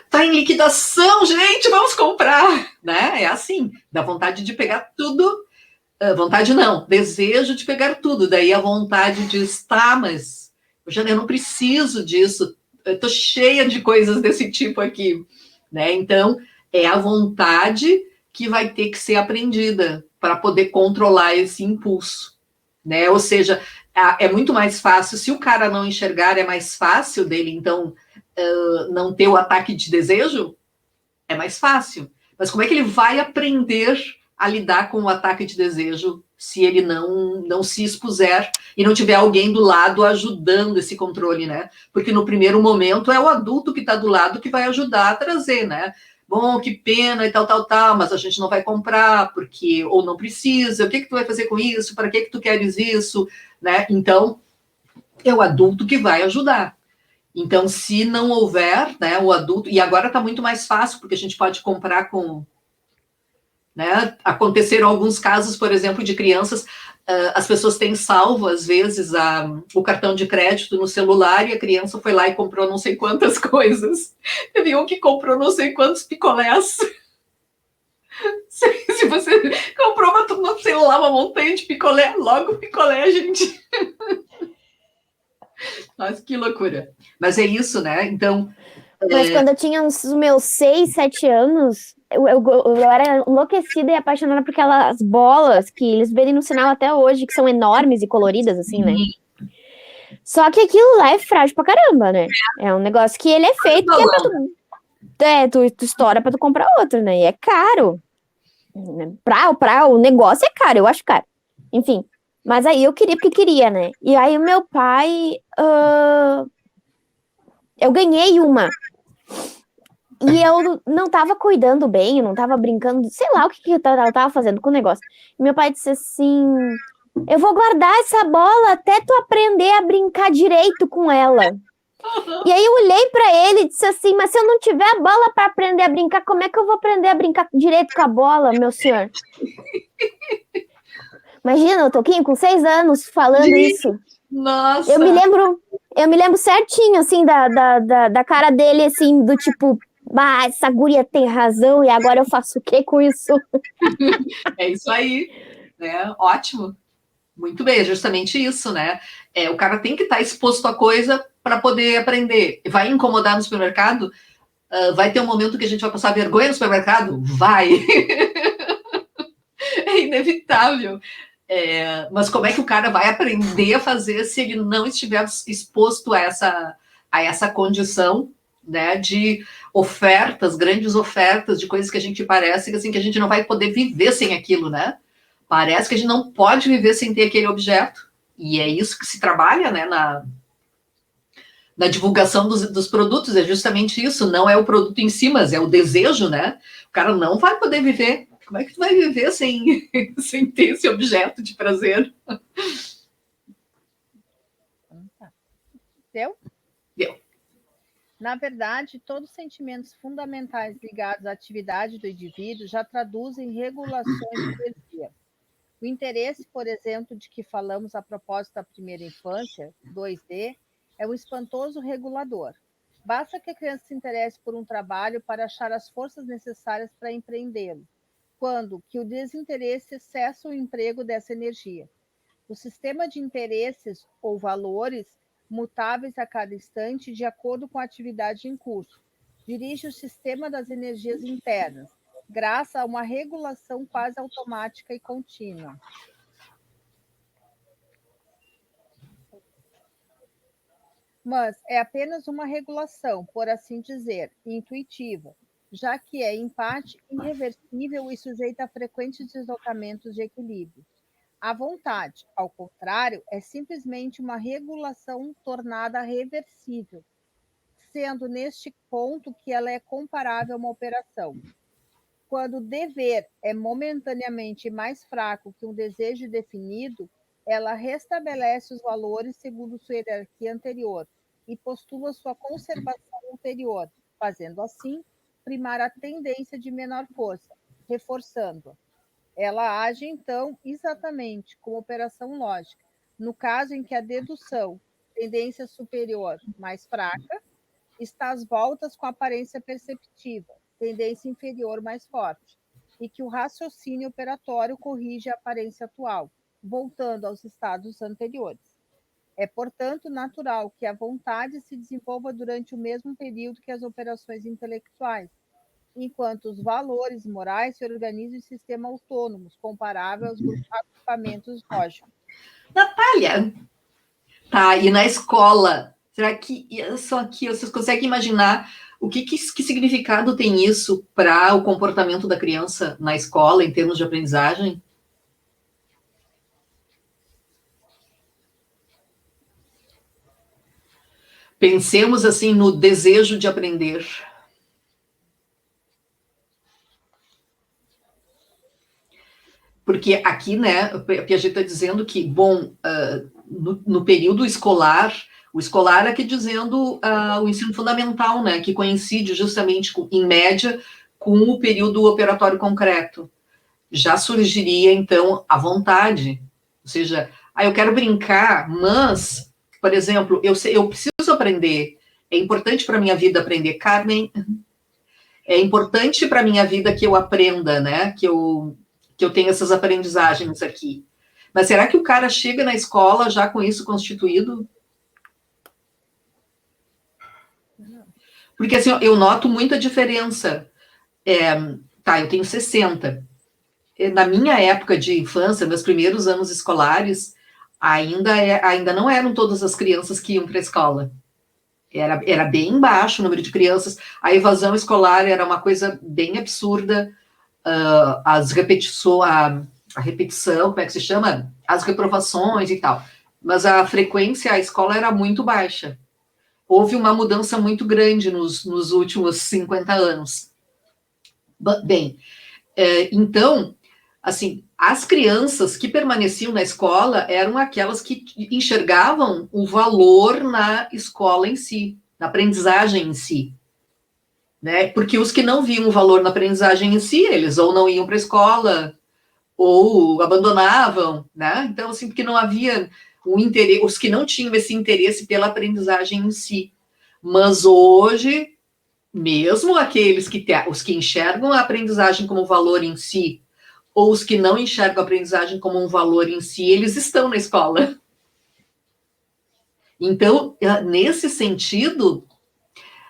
Tá em liquidação, gente, vamos comprar, né? É assim, dá vontade de pegar tudo. Vontade não, desejo de pegar tudo. Daí a vontade diz, mas eu não preciso disso. Eu tô cheia de coisas desse tipo aqui, né? Então é a vontade que vai ter que ser aprendida para poder controlar esse impulso, né? Ou seja, é muito mais fácil, se o cara não enxergar, é mais fácil dele, então, não ter o ataque de desejo, é mais fácil. Mas como é que ele vai aprender a lidar com o ataque de desejo se ele não se expuser e não tiver alguém do lado ajudando esse controle, né? Porque no primeiro momento é o adulto que está do lado que vai ajudar a trazer, né? Bom, que pena e tal, mas a gente não vai comprar porque ou não precisa, o que tu vai fazer com isso? Para que tu queres isso? Né? Então, é o adulto que vai ajudar. Então, se não houver, né, o adulto, e agora está muito mais fácil, porque a gente pode comprar com, né, aconteceram alguns casos, por exemplo, de crianças, as pessoas têm salvo, às vezes, o cartão de crédito no celular, e a criança foi lá e comprou não sei quantas coisas. Teve um que comprou não sei quantos picolés. Se você comprou no celular uma montanha de picolé, logo picolé, gente. Nossa, que loucura. Mas é isso, né? Então... Mas quando eu tinha os meus 6, 7 anos, eu era enlouquecida e apaixonada por aquelas bolas que eles vendem no sinal até hoje, que são enormes e coloridas, assim, né? Só que aquilo lá é frágil pra caramba, né? É um negócio que ele é feito que é pra tu estoura pra tu comprar outro, né? E é caro. O negócio é caro, eu acho caro. Enfim, mas aí eu queria porque queria, né? E aí o meu pai... eu ganhei uma. E eu não tava cuidando bem, eu não tava brincando, sei lá o que eu tava fazendo com o negócio. E meu pai disse assim, eu vou guardar essa bola até tu aprender a brincar direito com ela. E aí eu olhei pra ele e disse assim, mas se eu não tiver a bola pra aprender a brincar, como é que eu vou aprender a brincar direito com a bola, meu senhor? Imagina, o Toquinho com 6 anos falando isso. Nossa! Eu me lembro certinho, assim, da cara dele, assim, do tipo, essa guria tem razão e agora eu faço o que com isso? É isso aí, né? Ótimo. Muito bem, é justamente isso, né? O cara tem que estar exposto a coisa para poder aprender. Vai incomodar no supermercado? Vai ter um momento que a gente vai passar vergonha no supermercado? Vai! É inevitável. Mas como é que o cara vai aprender a fazer se ele não estiver exposto a essa condição, né, de ofertas, grandes ofertas, de coisas que a gente parece que, assim, que a gente não vai poder viver sem aquilo, né? Parece que a gente não pode viver sem ter aquele objeto. E é isso que se trabalha, né, na divulgação dos produtos, é justamente isso, não é o produto em si, mas é o desejo, né? O cara não vai poder viver. Como é que tu vai viver sem ter esse objeto de prazer? Deu? Deu. Na verdade, todos os sentimentos fundamentais ligados à atividade do indivíduo já traduzem regulações de energia. O interesse, por exemplo, de que falamos a propósito da primeira infância, 2D, é um espantoso regulador. Basta que a criança se interesse por um trabalho para achar as forças necessárias para empreendê-lo, quando que o desinteresse cessa o emprego dessa energia. O sistema de interesses ou valores mutáveis a cada instante de acordo com a atividade em curso dirige o sistema das energias internas, graças a uma regulação quase automática e contínua. Mas é apenas uma regulação, por assim dizer, intuitiva, já que é, em parte, irreversível e sujeita a frequentes deslocamentos de equilíbrio. A vontade, ao contrário, é simplesmente uma regulação tornada reversível, sendo neste ponto que ela é comparável a uma operação. Quando o dever é momentaneamente mais fraco que um desejo definido, ela restabelece os valores segundo sua hierarquia anterior e postula sua conservação ulterior, fazendo assim primar a tendência de menor força, reforçando-a. Ela age, então, exatamente como operação lógica, no caso em que a dedução, tendência superior mais fraca, está às voltas com a aparência perceptiva, tendência inferior mais forte, e que o raciocínio operatório corrige a aparência atual, voltando aos estados anteriores. É, portanto, natural que a vontade se desenvolva durante o mesmo período que as operações intelectuais, enquanto os valores morais se organizam em sistemas autônomos, comparável aos agrupamentos lógicos. Natália, tá, e na escola Será que só aqui vocês conseguem imaginar que significado tem isso para o comportamento da criança na escola, em termos de aprendizagem? Pensemos assim no desejo de aprender. Porque aqui, né, o Piaget está dizendo que, bom, no período escolar, o escolar aqui dizendo o ensino fundamental, né, que coincide justamente, em média, com o período operatório concreto. Já surgiria, então, a vontade. Ou seja, eu quero brincar, mas, por exemplo, eu preciso aprender. É importante para a minha vida aprender. Carmen, é importante para a minha vida que eu aprenda, né, que eu tenho essas aprendizagens aqui. Mas será que o cara chega na escola já com isso constituído? Porque, assim, eu noto muita diferença. Eu tenho 60. Na minha época de infância, meus primeiros anos escolares, ainda não eram todas as crianças que iam para a escola. Era bem baixo o número de crianças. A evasão escolar era uma coisa bem absurda. A repetição, como é que se chama? As reprovações e tal. Mas a frequência à escola era muito baixa. Houve uma mudança muito grande nos últimos 50 anos. Bem, então, assim, as crianças que permaneciam na escola eram aquelas que enxergavam o valor na escola em si, na aprendizagem em si. Né? Porque os que não viam o valor na aprendizagem em si, eles ou não iam para a escola, ou abandonavam, né? Então, assim, porque não havia o interesse, os que não tinham esse interesse pela aprendizagem em si. Mas hoje, mesmo aqueles os que enxergam a aprendizagem como valor em si, ou os que não enxergam a aprendizagem como um valor em si, eles estão na escola. Então, nesse sentido,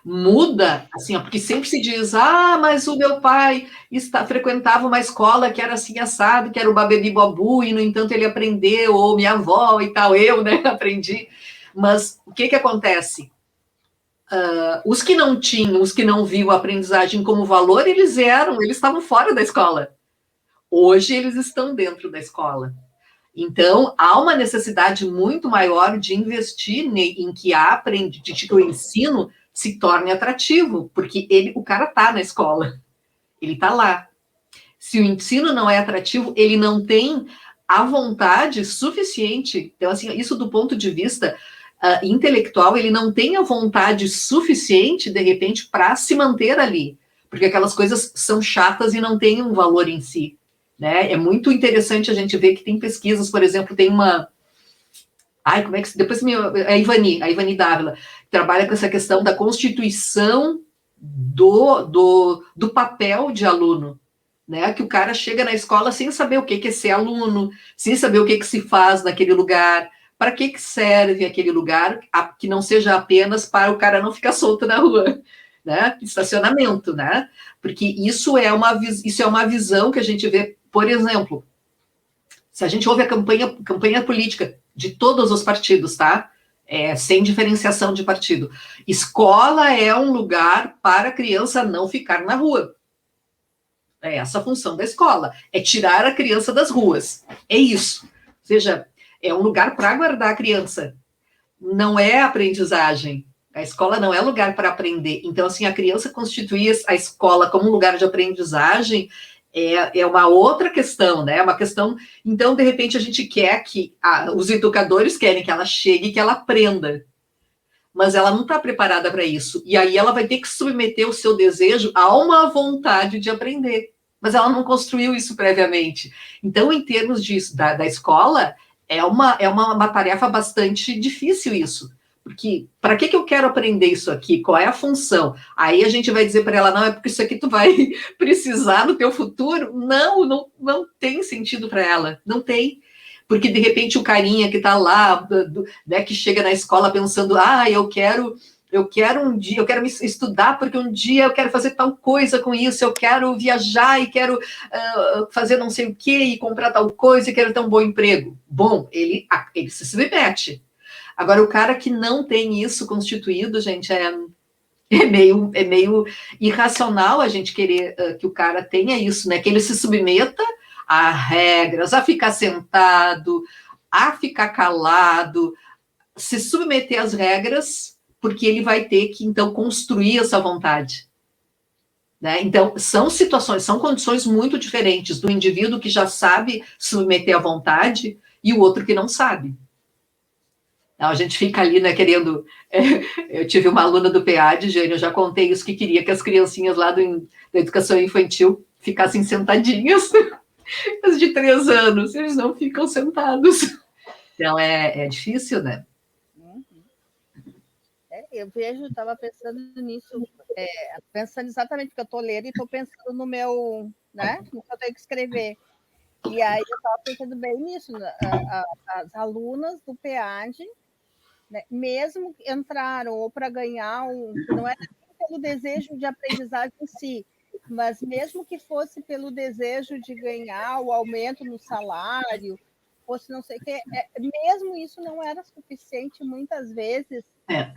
muda, assim, porque sempre se diz, mas o meu pai frequentava uma escola que era assim assado, que era o Babebi Babu, e no entanto ele aprendeu, ou minha avó e tal, eu, né, aprendi. Mas o que acontece? Os que não tinham, os que não viam a aprendizagem como valor, eles estavam fora da escola. Hoje eles estão dentro da escola. Então, há uma necessidade muito maior de investir em que o ensino se torne atrativo, porque o cara está na escola, ele está lá. Se o ensino não é atrativo, ele não tem a vontade suficiente. Então, assim, isso do ponto de vista intelectual, ele não tem a vontade suficiente, de repente, para se manter ali, porque aquelas coisas são chatas e não têm um valor em si. Né? É muito interessante a gente ver que tem pesquisas, por exemplo, tem uma... como é que... Depois a Ivani Dávila, trabalha com essa questão da constituição do papel de aluno, né? Que o cara chega na escola sem saber o que é ser aluno, sem saber o que se faz naquele lugar, para que serve aquele lugar, que não seja apenas para o cara não ficar solto na rua, né? Estacionamento, né? Porque isso é uma visão que a gente vê, por exemplo, se a gente ouve a campanha política de todos os partidos, tá? Sem diferenciação de partido. Escola é um lugar para a criança não ficar na rua. É essa a função da escola, é tirar a criança das ruas. É isso. Ou seja, é um lugar para guardar a criança. Não é aprendizagem. A escola não é lugar para aprender. Então, assim, a criança constituir a escola como um lugar de aprendizagem é uma outra questão, né? É uma questão... Então, de repente, a gente quer que... os educadores querem que ela chegue e que ela aprenda. Mas ela não está preparada para isso. E aí ela vai ter que submeter o seu desejo a uma vontade de aprender. Mas ela não construiu isso previamente. Então, em termos da escola, é uma tarefa bastante difícil isso. Porque, para que eu quero aprender isso aqui? Qual é a função? Aí a gente vai dizer para ela, não, é porque isso aqui tu vai precisar no teu futuro? Não tem sentido para ela, não tem. Porque, de repente, o carinha que está lá, né, que chega na escola pensando, eu quero um dia, eu quero me estudar porque um dia eu quero fazer tal coisa com isso, eu quero viajar e quero fazer não sei o quê e comprar tal coisa e quero ter um bom emprego. Bom, ele se submete. Agora, o cara que não tem isso constituído, gente, é meio irracional a gente querer que o cara tenha isso, né? Que ele se submeta a regras, a ficar sentado, a ficar calado, se submeter às regras, porque ele vai ter que, então, construir essa vontade. Né? Então, são situações, são condições muito diferentes do indivíduo que já sabe submeter à vontade e o outro que não sabe. Então, a gente fica ali, né, querendo... eu tive uma aluna do PAD, Jane, eu já contei isso, que queria que as criancinhas lá da educação infantil ficassem sentadinhas, as de 3 anos, eles não ficam sentados. Então, é difícil, né? Eu vejo, estava pensando nisso, pensando exatamente porque eu estou lendo e estou pensando no meu, né, no que eu tenho que escrever. E aí eu estava pensando bem nisso, as alunas do PEAD, né, mesmo que entraram ou para ganhar, não era pelo desejo de aprendizagem em si, mas mesmo que fosse pelo desejo de ganhar o aumento no salário, fosse não sei o que, mesmo isso não era suficiente muitas vezes para,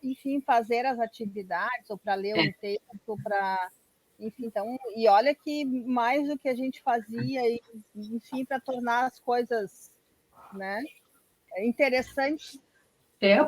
enfim, fazer as atividades, ou para ler um texto, ou para... Enfim, então, e olha que mais do que a gente fazia, enfim, para tornar as coisas, né, interessantes.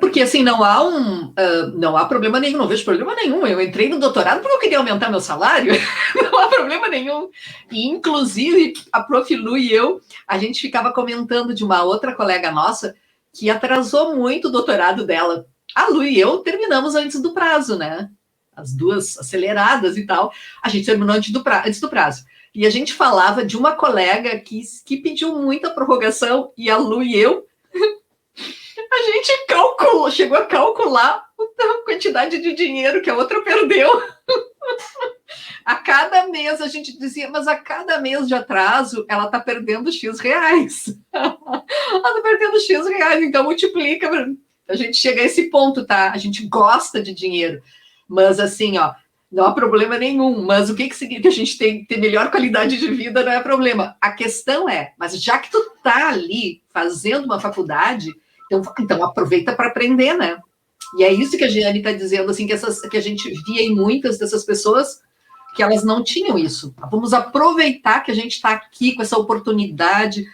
Porque assim, não há problema nenhum, não vejo problema nenhum. Eu entrei no doutorado porque eu queria aumentar meu salário, não há problema nenhum. E, inclusive, a Prof. Lu e eu, a gente ficava comentando de uma outra colega nossa que atrasou muito o doutorado dela. A Lu e eu terminamos antes do prazo, né? As duas aceleradas e tal, a gente terminou antes do prazo. E a gente falava de uma colega que pediu muita prorrogação, e a Lu e eu, a gente chegou a calcular a quantidade de dinheiro que a outra perdeu. A cada mês a gente dizia, mas a cada mês de atraso ela está perdendo X reais. Ela está perdendo X reais, então multiplica. A gente chega a esse ponto, tá? A gente gosta de dinheiro. Mas assim, ó, não há problema nenhum. Mas o que significa que a gente tem ter melhor qualidade de vida não é problema. A questão é, mas já que tu tá ali fazendo uma faculdade, então aproveita para aprender, né? E é isso que a Giane está dizendo, assim, que a gente via em muitas dessas pessoas que elas não tinham isso. Vamos aproveitar que a gente está aqui com essa oportunidade,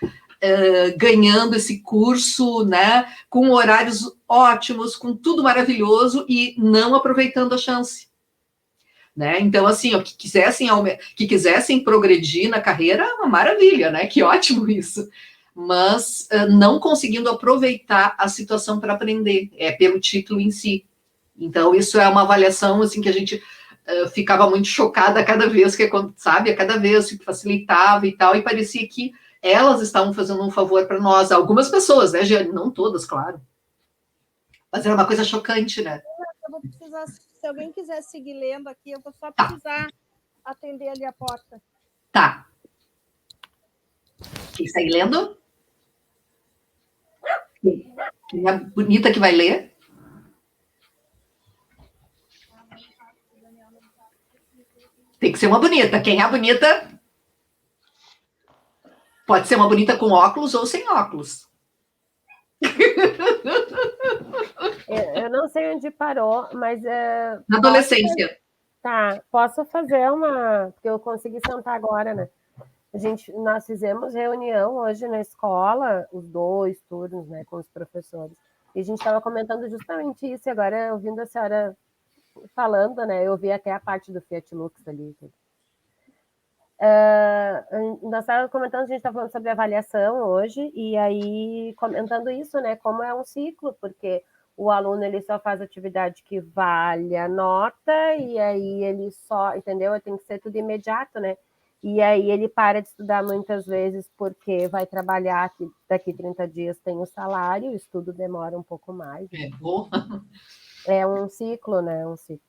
ganhando esse curso, né, com horários ótimos, com tudo maravilhoso e não aproveitando a chance. Né? Então, assim, ó, que quisessem progredir na carreira, é uma maravilha, né? Que ótimo isso. Mas não conseguindo aproveitar a situação para aprender, pelo título em si. Então, isso é uma avaliação, assim, que a gente ficava muito chocada a cada vez que, sabe, a cada vez que facilitava e tal, e parecia que elas estavam fazendo um favor para nós, algumas pessoas, né, Giane? Não todas, claro. Mas era uma coisa chocante, né? Eu vou precisar, se alguém quiser seguir lendo aqui, eu vou só precisar atender ali a porta. Tá. Quem segue lendo? Quem é bonita que vai ler? Tem que ser uma bonita. Quem é bonita? Pode ser uma bonita com óculos ou sem óculos. Eu não sei onde parou, mas... Na adolescência. Posso fazer uma... Porque eu consegui sentar agora, né? Nós fizemos reunião hoje na escola, os 2 turnos, né, com os professores. E a gente estava comentando justamente isso, e agora, ouvindo a senhora falando, né, eu vi até a parte do Fiat Lux ali. Nós estávamos comentando, a gente está falando sobre avaliação hoje, e aí comentando isso, né, como é um ciclo, porque o aluno ele só faz atividade que vale a nota, e aí ele só, entendeu? Tem que ser tudo imediato, né? E aí ele para de estudar muitas vezes porque vai trabalhar, que daqui 30 dias tem o salário, o estudo demora um pouco mais. Né? É um ciclo, né? Um ciclo.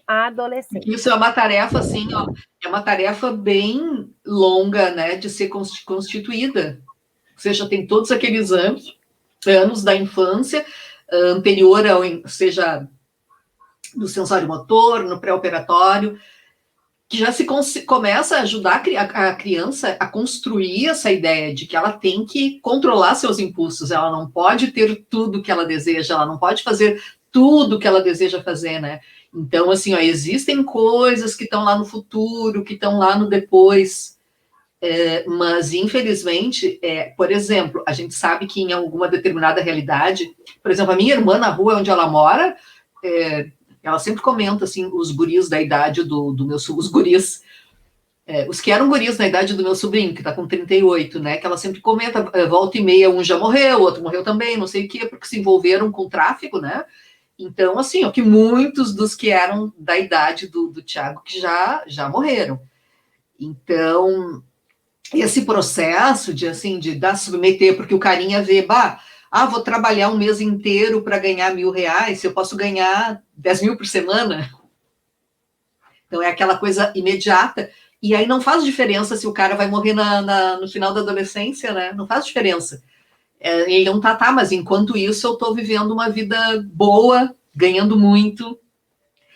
A adolescência. Isso é uma tarefa, assim, ó, é uma tarefa bem longa, né, de ser constituída. Ou seja, tem todos aqueles anos da infância, anterior ao, seja no sensório motor, no pré-operatório, que já começa a ajudar a criança a construir essa ideia de que ela tem que controlar seus impulsos, ela não pode ter tudo que ela deseja, ela não pode fazer tudo que ela deseja fazer, né? Então, assim, ó, existem coisas que estão lá no futuro, que estão lá no depois, mas, infelizmente, por exemplo, a gente sabe que em alguma determinada realidade, por exemplo, a minha irmã, na rua onde ela mora, ela sempre comenta, assim, os guris da idade do meu os guris, os que eram guris na idade do meu sobrinho, que está com 38, né, que ela sempre comenta, volta e meia, um já morreu, o outro morreu também, não sei o quê, porque se envolveram com tráfico, né. Então, assim, ó, que muitos dos que eram da idade do Tiago que já morreram. Então, esse processo de, assim, de dar submeter, porque o carinha vê, vou trabalhar um mês inteiro para ganhar R$1.000, se eu posso ganhar 10 mil por semana. Então, é aquela coisa imediata, e aí não faz diferença se o cara vai morrer no final da adolescência, né? Não faz diferença. Ele não mas enquanto isso eu estou vivendo uma vida boa, ganhando muito,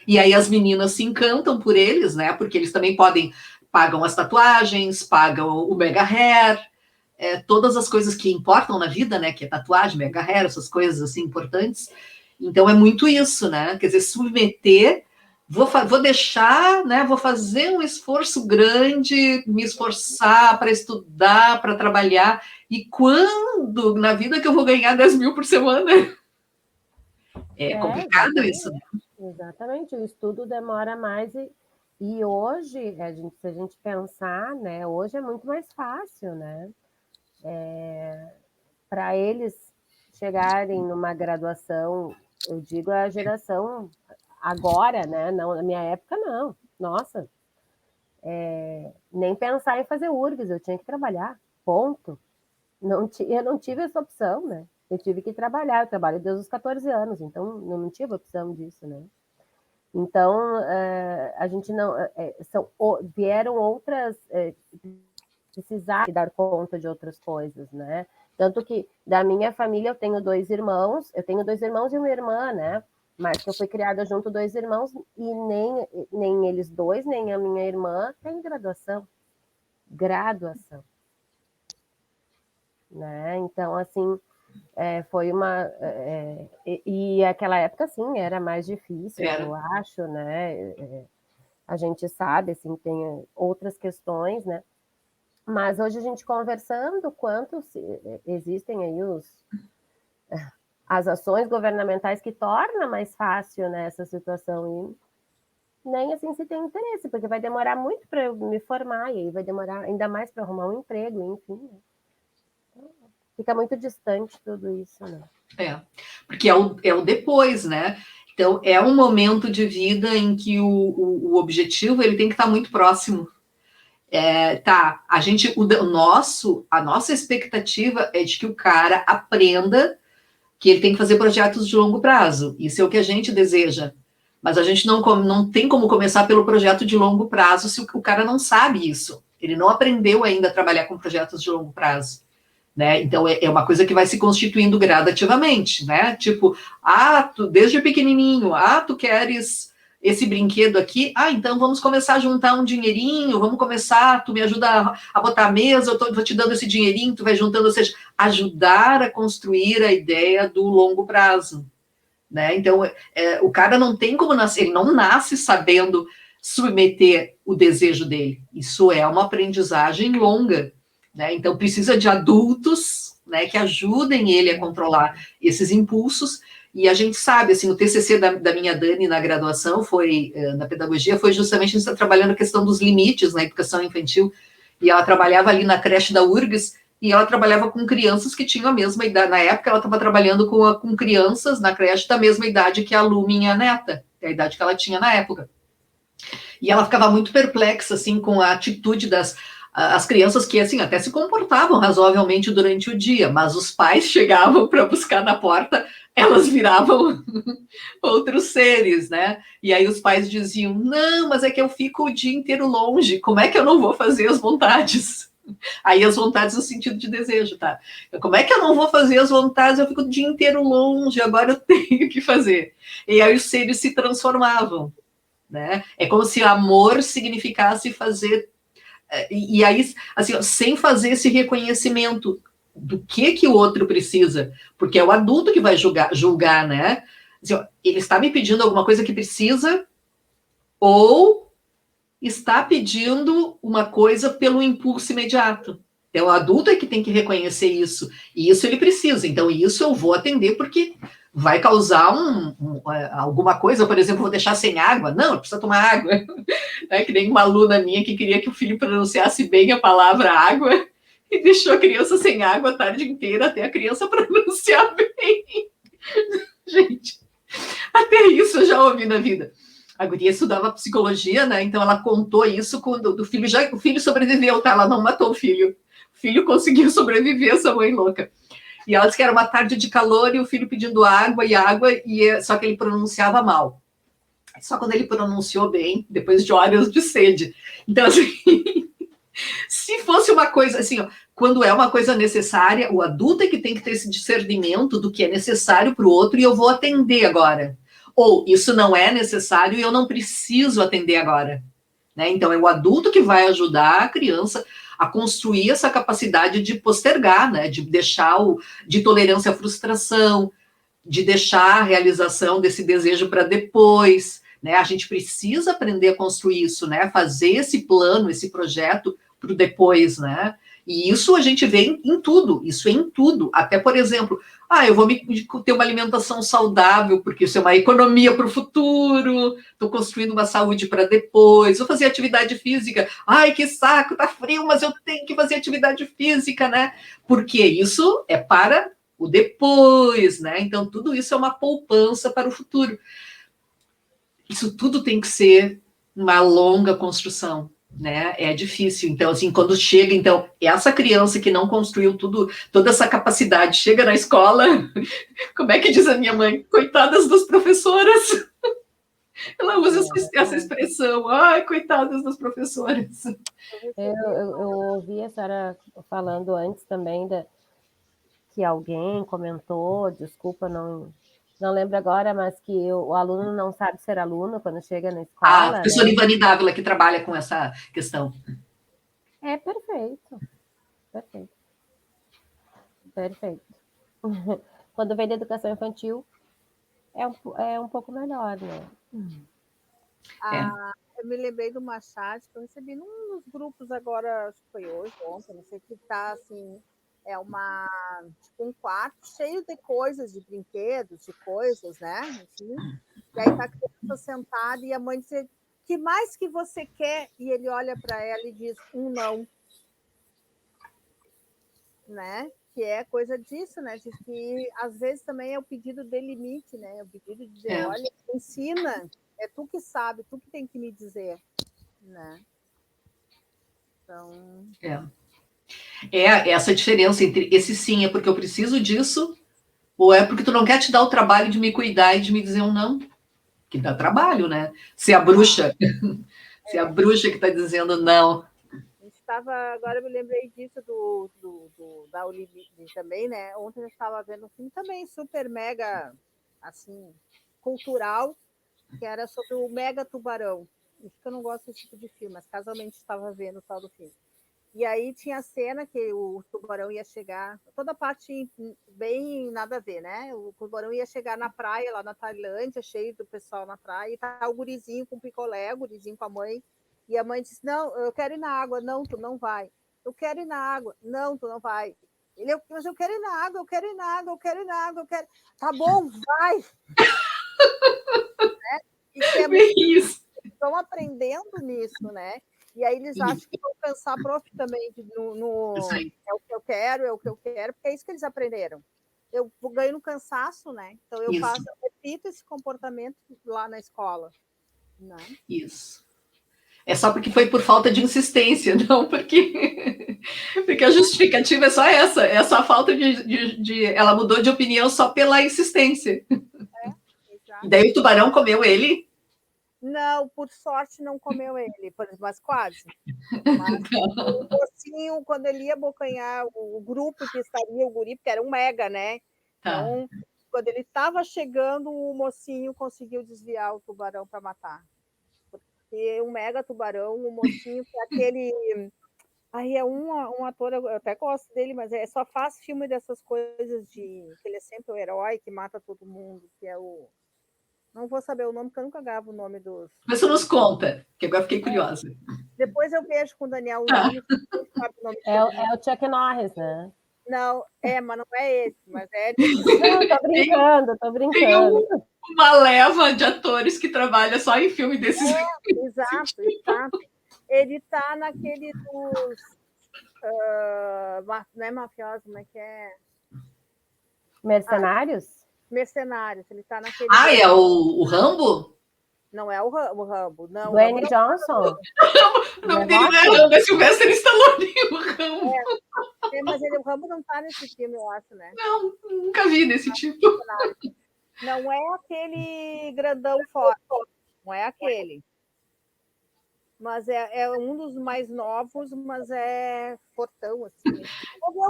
e aí as meninas se encantam por eles, né, porque eles também pagam as tatuagens, pagam o mega hair, todas as coisas que importam na vida, né, que é tatuagem, mega hair, essas coisas assim importantes. Então é muito isso, né, quer dizer, submeter, vou deixar, né, vou fazer um esforço grande, me esforçar para estudar, para trabalhar, e quando na vida que eu vou ganhar 10 mil por semana? É complicado isso, né? Exatamente, o estudo demora mais e hoje, se a gente pensar, né, hoje é muito mais fácil, né, para eles chegarem numa graduação, eu digo a geração agora, né, não, na minha época não, nossa, nem pensar em fazer URGS, eu tinha que trabalhar, ponto. Eu não tive essa opção, né? Eu tive que trabalhar, eu trabalho desde os 14 anos, então eu não tive opção disso, né? Então, a gente não... vieram outras... precisar dar conta de outras coisas, né? Tanto que, da minha família, eu tenho dois irmãos e uma irmã, né? Mas que eu fui criada junto 2 irmãos e nem eles dois, nem a minha irmã têm graduação. Né? Então, assim, foi uma... e aquela época, sim, era mais difícil, eu acho, né? A gente sabe, assim, tem outras questões, né? Mas hoje a gente conversando, existem aí as ações governamentais que tornam mais fácil, né, essa situação, e nem assim se tem interesse, porque vai demorar muito para eu me formar, e aí vai demorar ainda mais para arrumar um emprego, enfim. Então, fica muito distante tudo isso, né? Porque é o depois, né? Então, é um momento de vida em que o objetivo ele tem que estar muito próximo. A nossa expectativa é de que o cara aprenda que ele tem que fazer projetos de longo prazo. Isso é o que a gente deseja. Mas a gente não tem como começar pelo projeto de longo prazo se o cara não sabe isso. Ele não aprendeu ainda a trabalhar com projetos de longo prazo. Né? Então, é uma coisa que vai se constituindo gradativamente, né? Tipo, desde pequenininho, tu queres esse brinquedo aqui, então vamos começar a juntar um dinheirinho, tu me ajuda a botar a mesa, eu vou te dando esse dinheirinho, tu vai juntando, ou seja, ajudar a construir a ideia do longo prazo, né? Então, o cara não tem como nascer, ele não nasce sabendo submeter o desejo dele, isso é uma aprendizagem longa, né? Então, precisa de adultos, né, que ajudem ele a controlar esses impulsos. E a gente sabe, assim, o TCC da minha Dani na graduação na pedagogia, foi justamente a gente trabalhando a questão dos limites na educação infantil, e ela trabalhava ali na creche da URGS, e ela trabalhava com crianças que tinham a mesma idade, na época ela estava trabalhando com crianças na creche da mesma idade que a Lu, minha neta, a idade que ela tinha na época. E ela ficava muito perplexa, assim, com a atitude as crianças que, assim, até se comportavam razoavelmente durante o dia, mas os pais chegavam para buscar na porta, elas viravam outros seres, né? E aí os pais diziam, não, mas é que eu fico o dia inteiro longe, como é que eu não vou fazer as vontades? Aí as vontades no sentido de desejo, tá? Como é que eu não vou fazer as vontades? Eu fico o dia inteiro longe, agora eu tenho que fazer. E aí os seres se transformavam, né? É como se amor significasse fazer... E aí, assim, ó, sem fazer esse reconhecimento do que o outro precisa, porque é o adulto que vai julgar, né? Assim, ó, ele está me pedindo alguma coisa que precisa ou está pedindo uma coisa pelo impulso imediato. Então, o adulto é que tem que reconhecer isso. E isso ele precisa. Então, isso eu vou atender porque vai causar alguma coisa. Por exemplo, vou deixar sem água. Não, precisa tomar água. É que nem uma aluna minha que queria que o filho pronunciasse bem a palavra água e deixou a criança sem água a tarde inteira até a criança pronunciar bem. Gente, até isso eu já ouvi na vida. A guria estudava psicologia, né? Então ela contou isso quando o filho sobreviveu, tá? Ela não matou o filho. O filho conseguiu sobreviver, essa mãe louca. E ela disse que era uma tarde de calor e o filho pedindo água, só que ele pronunciava mal. Só quando ele pronunciou bem, depois de horas de sede. Então, assim, se fosse uma coisa assim, ó, quando é uma coisa necessária, o adulto é que tem que ter esse discernimento do que é necessário para o outro e eu vou atender agora. Ou isso não é necessário e eu não preciso atender agora. Né? Então, é o adulto que vai ajudar a criança a construir essa capacidade de postergar, né? De deixar de tolerância à frustração, de deixar a realização desse desejo para depois. Né? A gente precisa aprender a construir isso, né? Fazer esse plano, esse projeto para o depois, né? E isso a gente vê em tudo, isso é em tudo. Até, por exemplo, eu vou ter uma alimentação saudável, porque isso é uma economia para o futuro, estou construindo uma saúde para depois, vou fazer atividade física. Ai, que saco, tá frio, mas eu tenho que fazer atividade física, né? Porque isso é para o depois, né? Então, tudo isso é uma poupança para o futuro. Isso tudo tem que ser uma longa construção, né? É difícil. Então, assim, quando chega, então, essa criança que não construiu toda essa capacidade, chega na escola, como é que diz a minha mãe? Coitadas das professoras. Ela usa essa expressão, ai, coitadas das professoras. Eu ouvi a senhora falando antes também que alguém comentou, desculpa, não lembro agora, mas que o aluno não sabe ser aluno quando chega na escola. A professora Ivani Dávila, que trabalha com essa questão. É perfeito. Quando vem da educação infantil, é um pouco melhor, né? Eu me lembrei de uma chat que eu recebi num dos grupos agora, acho que foi hoje, ontem, não sei, que está assim, um quarto cheio de coisas, de brinquedos, de coisas, né? Enfim. E aí está a criança sentada e a mãe diz, que mais que você quer? E ele olha para ela e diz, não. Né? Que é coisa disso, né? De que às vezes também é o pedido de limite, né? O pedido de dizer, olha, ensina, é tu que sabe, tu que tem que me dizer, né? Então... É essa diferença entre esse sim é porque eu preciso disso, ou é porque tu não quer te dar o trabalho de me cuidar e de me dizer um não, que dá trabalho, né? Se a bruxa, se a bruxa que está dizendo não. Agora eu me lembrei disso da Olivia também, né? Ontem eu estava vendo um filme também super mega, assim, cultural, que era sobre o mega tubarão. Isso que eu não gosto desse tipo de filme, mas casualmente estava vendo o tal do filme. E aí tinha a cena que o tubarão ia chegar, toda a parte bem nada a ver, né? O tubarão ia chegar na praia, lá na Tailândia, cheio do pessoal na praia, e tá o gurizinho com picolé, o gurizinho com a mãe. E a mãe disse, não, eu quero ir na água. Não, tu não vai. Eu quero ir na água. Não, tu não vai. Mas eu quero ir na água, eu quero ir na água, eu quero ir na água, eu quero... Tá bom, vai! Né? Isso. Estão aprendendo nisso, né? E aí eles acham que vão cansar a prof também é o que eu quero, porque é isso que eles aprenderam. Eu ganho no cansaço, né? Então eu repito esse comportamento lá na escola. Né? Isso. É só porque foi por falta de insistência, não porque a justificativa é só essa, é só a falta de ela mudou de opinião só pela insistência. Exato. E daí o tubarão comeu ele? Não, por sorte não comeu ele, mas quase. Mas o mocinho, quando ele ia abocanhar o grupo que estaria, o guri, porque era um mega, né? Então, quando ele estava chegando, o mocinho conseguiu desviar o tubarão para matar. E um mega tubarão, o mocinho, que é aquele... Aí é um ator, eu até gosto dele, mas só faz filme dessas coisas de... que ele é sempre o herói que mata todo mundo, que é o... Não vou saber o nome, porque eu nunca gravo o nome dos... Mas você nos conta, que agora fiquei curiosa. Depois eu vejo com o Daniel o nome, sabe o nome É o Chuck Norris, né? Não, mas não é esse, mas é... Não, tô brincando, tô Tem brincando. uma leva de atores que trabalha só em filme desses. Exato. Ele tá naquele dos... não é mafioso, como é que é? Mercenários? Mercenários, ele tá naquele... É o Rambo? Não é o Rambo, não. Dwayne Johnson? O nome dele não é Rambo, é Sylvester Stallone, o Rambo. Mas o Rambo não tá nesse filme, eu acho, né? Não, nunca vi desse tipo. Não é aquele grandão forte, não é aquele. Mas é um dos mais novos, mas é fortão, assim.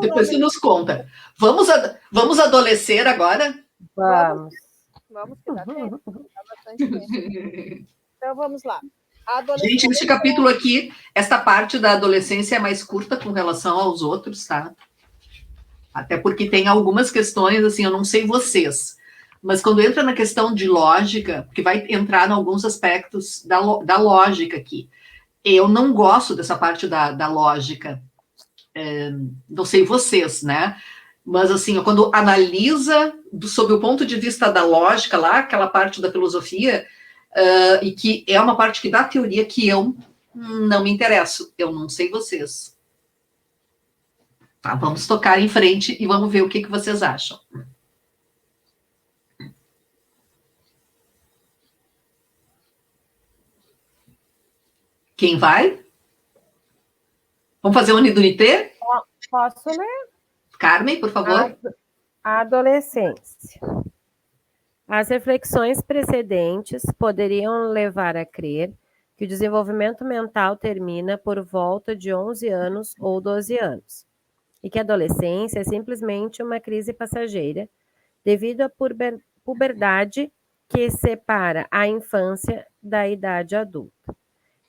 Depois você nos conta. Vamos adolescer agora? Vamos. Vamos, que dá tempo. Dá bastante tempo. Então, vamos lá. Gente, nesse capítulo aqui, esta parte da adolescência é mais curta com relação aos outros, tá? Até porque tem algumas questões, assim, eu não sei vocês, mas quando entra na questão de lógica, porque vai entrar em alguns aspectos da lógica aqui. Eu não gosto dessa parte da lógica. Não sei vocês, né? Mas, assim, quando analisa sob o ponto de vista da lógica lá, aquela parte da filosofia, e que é uma parte que da teoria que eu não me interesso. Eu não sei vocês. Tá, vamos tocar em frente e vamos ver o que vocês acham. Quem vai? Vamos fazer o Unidunité? Posso ler? Carmen, por favor. A adolescência. As reflexões precedentes poderiam levar a crer que o desenvolvimento mental termina por volta de 11 anos ou 12 anos, e que a adolescência é simplesmente uma crise passageira devido à puberdade que separa a infância da idade adulta.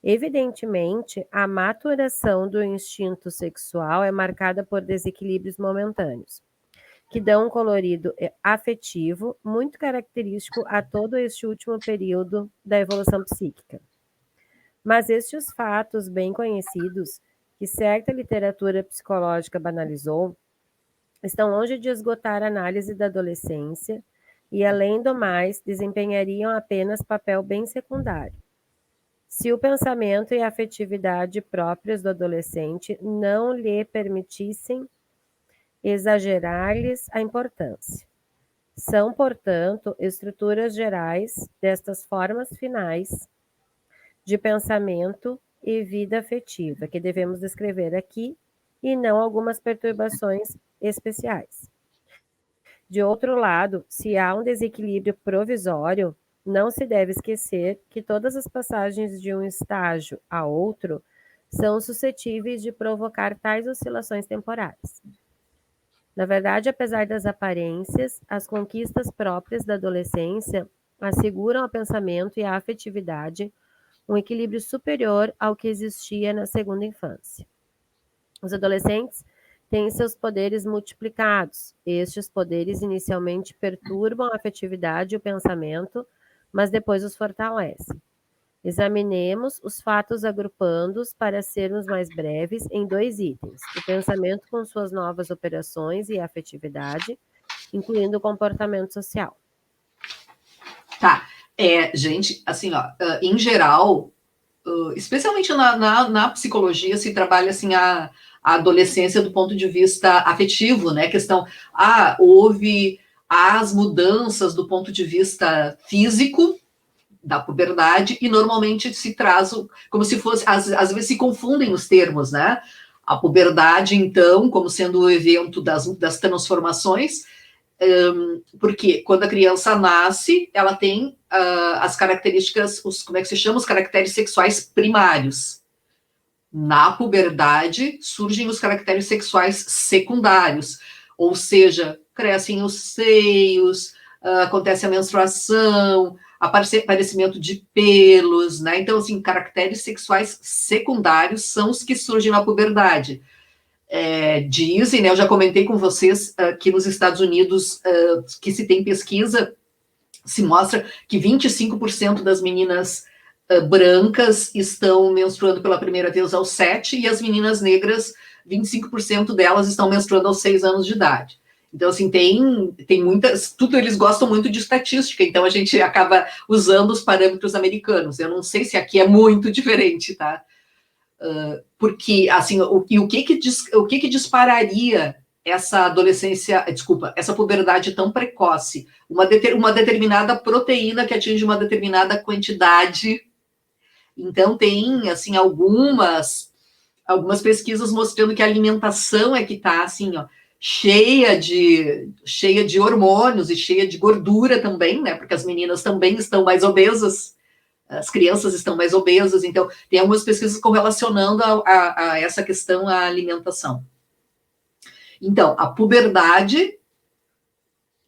Evidentemente, a maturação do instinto sexual é marcada por desequilíbrios momentâneos, que dão um colorido afetivo muito característico a todo este último período da evolução psíquica. Mas estes fatos bem conhecidos, que certa literatura psicológica banalizou, estão longe de esgotar a análise da adolescência e, além do mais, desempenhariam apenas papel bem secundário. Se o pensamento e a afetividade próprias do adolescente não lhe permitissem exagerar-lhes a importância. São, portanto, estruturas gerais destas formas finais de pensamento e vida afetiva que devemos descrever aqui e não algumas perturbações especiais. De outro lado, se há um desequilíbrio provisório, não se deve esquecer que todas as passagens de um estágio a outro são suscetíveis de provocar tais oscilações temporais. Na verdade, apesar das aparências, as conquistas próprias da adolescência asseguram ao pensamento e à afetividade um equilíbrio superior ao que existia na segunda infância. Os adolescentes têm seus poderes multiplicados. Estes poderes inicialmente perturbam a afetividade e o pensamento, mas depois os fortalecem. Examinemos os fatos agrupando-os para sermos mais breves em 2 itens: o pensamento com suas novas operações e a afetividade, incluindo o comportamento social. Tá. Gente, assim, ó, em geral, especialmente na psicologia, se trabalha assim a adolescência do ponto de vista afetivo, né? Questão, houve as mudanças do ponto de vista físico da puberdade e normalmente se traz como se fosse, às vezes se confundem os termos, né? A puberdade, então, como sendo o evento das transformações, porque quando a criança nasce, ela tem as características, como é que se chama? Os caracteres sexuais primários. Na puberdade, surgem os caracteres sexuais secundários, ou seja, crescem os seios, acontece a menstruação, aparecimento de pelos, né? Então, assim, caracteres sexuais secundários são os que surgem na puberdade. Dizem, né, eu já comentei com vocês que nos Estados Unidos, que se tem pesquisa, se mostra que 25% das meninas brancas estão menstruando pela primeira vez aos 7, e as meninas negras, 25% delas estão menstruando aos 6 anos de idade. Então, assim, tem muitas... eles gostam muito de estatística, então a gente acaba usando os parâmetros americanos. Eu não sei se aqui é muito diferente, tá? Porque, assim, o que dispararia essa adolescência, essa puberdade tão precoce? Uma determinada proteína que atinge uma determinada quantidade. Então, tem, assim, algumas pesquisas mostrando que a alimentação é que está, assim, ó, cheia de hormônios e cheia de gordura também, né? Porque as meninas também estão mais obesas, as crianças estão mais obesas, então tem algumas pesquisas correlacionando a essa questão à alimentação. Então, a puberdade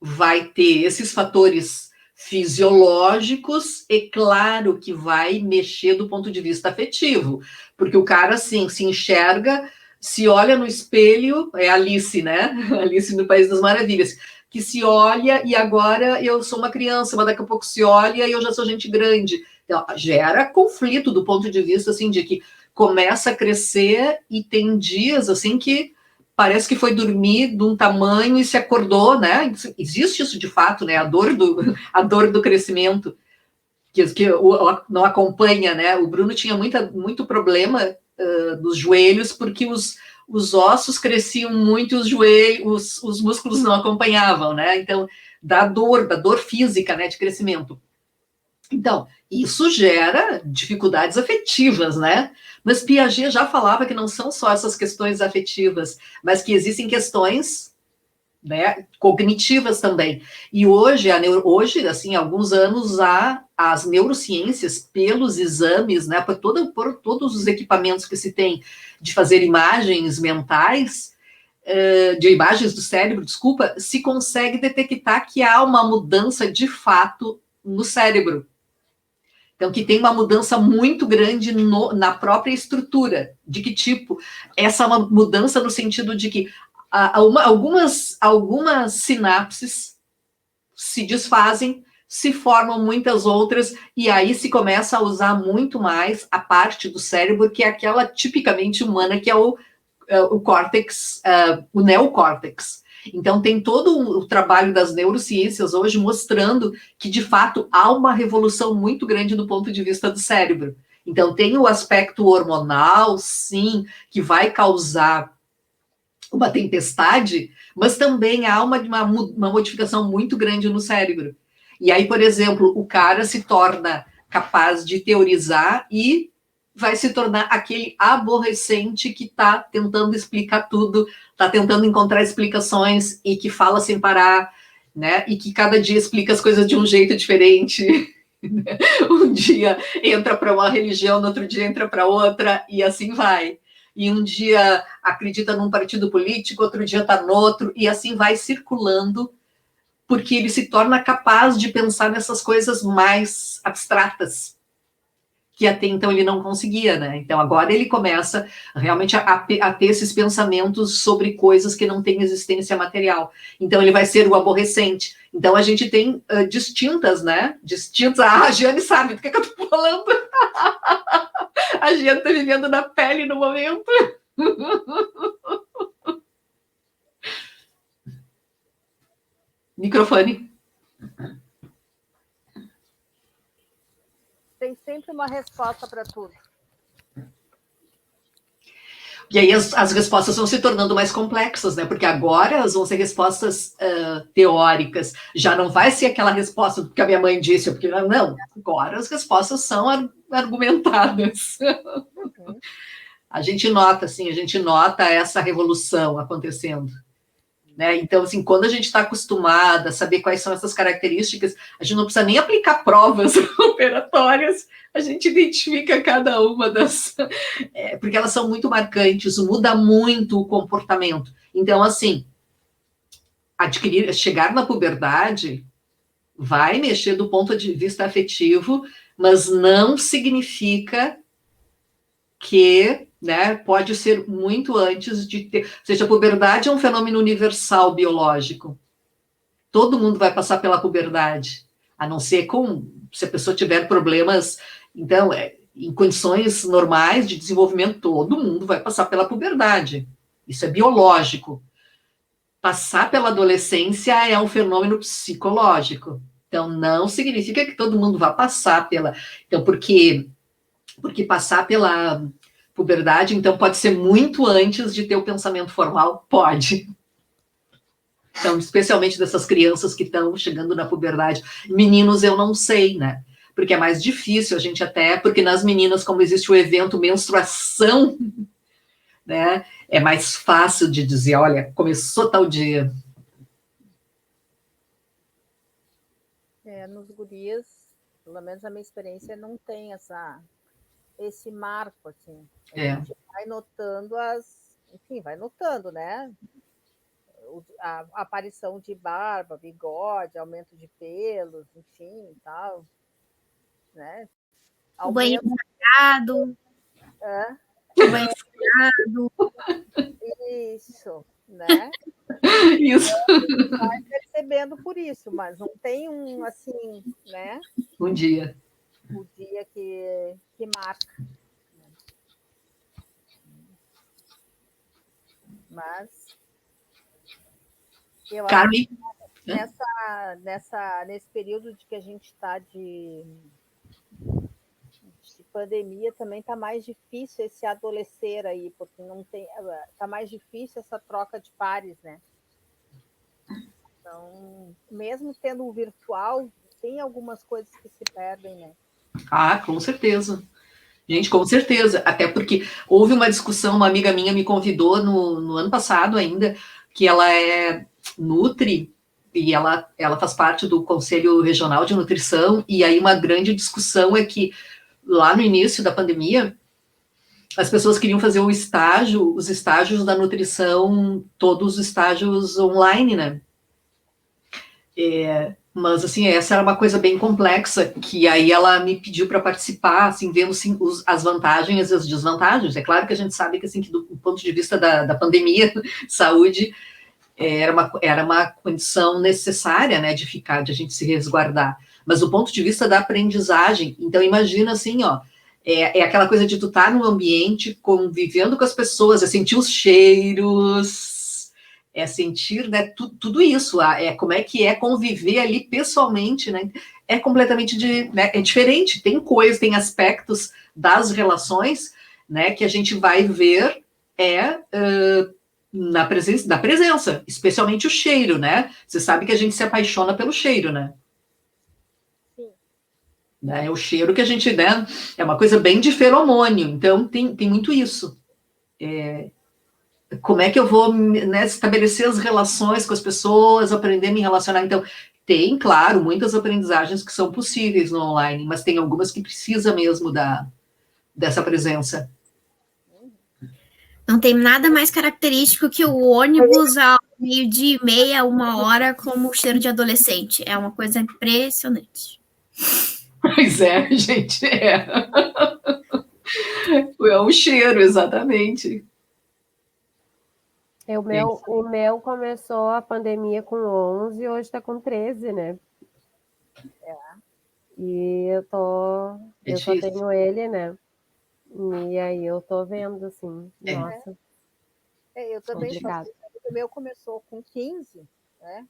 vai ter esses fatores fisiológicos, e claro que vai mexer do ponto de vista afetivo, porque o cara, assim, se enxerga, se olha no espelho, é Alice, né? Alice no País das Maravilhas, que se olha e agora eu sou uma criança, mas daqui a pouco se olha e eu já sou gente grande. Então, gera conflito do ponto de vista, assim, de que começa a crescer e tem dias, assim, que parece que foi dormir de um tamanho e se acordou, né? Existe isso de fato, né? A dor do crescimento, que não acompanha, né? O Bruno tinha muito problema dos joelhos, porque os ossos cresciam muito e os joelhos, os músculos não acompanhavam, né? Então, da dor física, né? De crescimento. Então, isso gera dificuldades afetivas, né? Mas Piaget já falava que não são só essas questões afetivas, mas que existem questões, né, cognitivas também. E hoje, assim, há alguns anos, as neurociências, pelos exames, né, por todos os equipamentos que se tem de fazer imagens mentais, de imagens do cérebro, desculpa, se consegue detectar que há uma mudança de fato no cérebro. Então, que tem uma mudança muito grande na própria estrutura. De que tipo? Essa é uma mudança no sentido de que algumas sinapses se desfazem, se formam muitas outras, e aí se começa a usar muito mais a parte do cérebro, que é aquela tipicamente humana, que é o córtex, o neocórtex. Então, tem todo o trabalho das neurociências hoje mostrando que, de fato, há uma revolução muito grande do ponto de vista do cérebro. Então, tem o aspecto hormonal, sim, que vai causar uma tempestade, mas também há uma modificação muito grande no cérebro. E aí, por exemplo, o cara se torna capaz de teorizar e vai se tornar aquele aborrecente que está tentando explicar tudo, está tentando encontrar explicações e que fala sem parar, né? E que cada dia explica as coisas de um jeito diferente. Um dia entra para uma religião, no outro dia entra para outra, e assim vai. E um dia acredita num partido político, outro dia está no outro, e assim vai circulando, porque ele se torna capaz de pensar nessas coisas mais abstratas, que até então ele não conseguia, né? Então agora ele começa realmente a ter esses pensamentos sobre coisas que não têm existência material. Então ele vai ser o aborrecente. Então a gente tem distintas, né? A Jane sabe do que eu tô falando. A Jane tá vivendo na pele no momento. Microfone. Tem sempre uma resposta para tudo. E aí as respostas vão se tornando mais complexas, né? Porque agora elas vão ser respostas teóricas. Já não vai ser aquela resposta que a minha mãe disse, porque não. Agora as respostas são argumentadas. Uhum. A gente nota essa revolução acontecendo. Né? Então, assim, quando a gente está acostumada a saber quais são essas características, a gente não precisa nem aplicar provas operatórias, a gente identifica cada uma das... porque elas são muito marcantes, muda muito o comportamento. Então, assim, chegar na puberdade, vai mexer do ponto de vista afetivo, mas não significa que, né, pode ser muito antes de ter... Ou seja, a puberdade é um fenômeno universal biológico. Todo mundo vai passar pela puberdade, a não ser se a pessoa tiver problemas, então, em condições normais de desenvolvimento, todo mundo vai passar pela puberdade. Isso é biológico. Passar pela adolescência é um fenômeno psicológico. Então, não significa que todo mundo vá passar pela... Então, porque passar pela puberdade, então, pode ser muito antes de ter o pensamento formal? Pode. Então, especialmente dessas crianças que estão chegando na puberdade. Meninos, eu não sei, né? Porque é mais difícil, a gente até... Porque nas meninas, como existe o evento menstruação, né? É mais fácil de dizer, olha, começou tal dia. Nos gurias, pelo menos a minha experiência, não tem esse marco, assim. A gente vai notando enfim, vai notando, né? A aparição de barba, bigode, aumento de pelos, enfim, e tal, né? O banho molhado. O banho molhado. Isso, né? Isso. Vai percebendo por isso, mas não tem assim, né? Um dia. O dia que marca. Mas eu acho que nesse período de que a gente está de pandemia, também está mais difícil esse adolescer aí, porque não tem, está mais difícil essa troca de pares, né? Então, mesmo tendo o virtual, tem algumas coisas que se perdem, né? Ah, com certeza. Gente, com certeza. Até porque houve uma discussão, uma amiga minha me convidou no ano passado ainda, que ela é nutri, e ela faz parte do Conselho Regional de Nutrição, e aí uma grande discussão é que lá no início da pandemia, as pessoas queriam fazer os estágios da nutrição, todos os estágios online, né? Mas, assim, essa era uma coisa bem complexa, que aí ela me pediu para participar, assim, vendo assim, as vantagens e as desvantagens. É claro que a gente sabe que, assim, que do ponto de vista da pandemia, saúde, era uma condição necessária, né, de a gente se resguardar. Mas do ponto de vista da aprendizagem, então imagina assim, ó, é aquela coisa de tu estar num ambiente convivendo com as pessoas, é sentir os cheiros, é sentir, né, tudo isso, como é que é conviver ali pessoalmente, né, é completamente né, é diferente, tem aspectos das relações, né, que a gente vai ver da presença, especialmente o cheiro, né? Você sabe que a gente se apaixona pelo cheiro, né? Sim. Né? É o cheiro que a gente, né? É uma coisa bem de feromônio, então tem muito isso. Como é que eu vou, né, estabelecer as relações com as pessoas, aprender a me relacionar? Então, tem, claro, muitas aprendizagens que são possíveis no online, mas tem algumas que precisa mesmo dessa presença. Não tem nada mais característico que o ônibus ao meio-dia e meia, 1h, como o cheiro de adolescente. É uma coisa impressionante. Pois é, gente, é um cheiro, exatamente. O meu começou a pandemia com 11 e hoje está com 13, né? E eu só tenho ele, né? E aí eu tô vendo, assim, nossa. Eu também complicado. O meu começou com 15, né?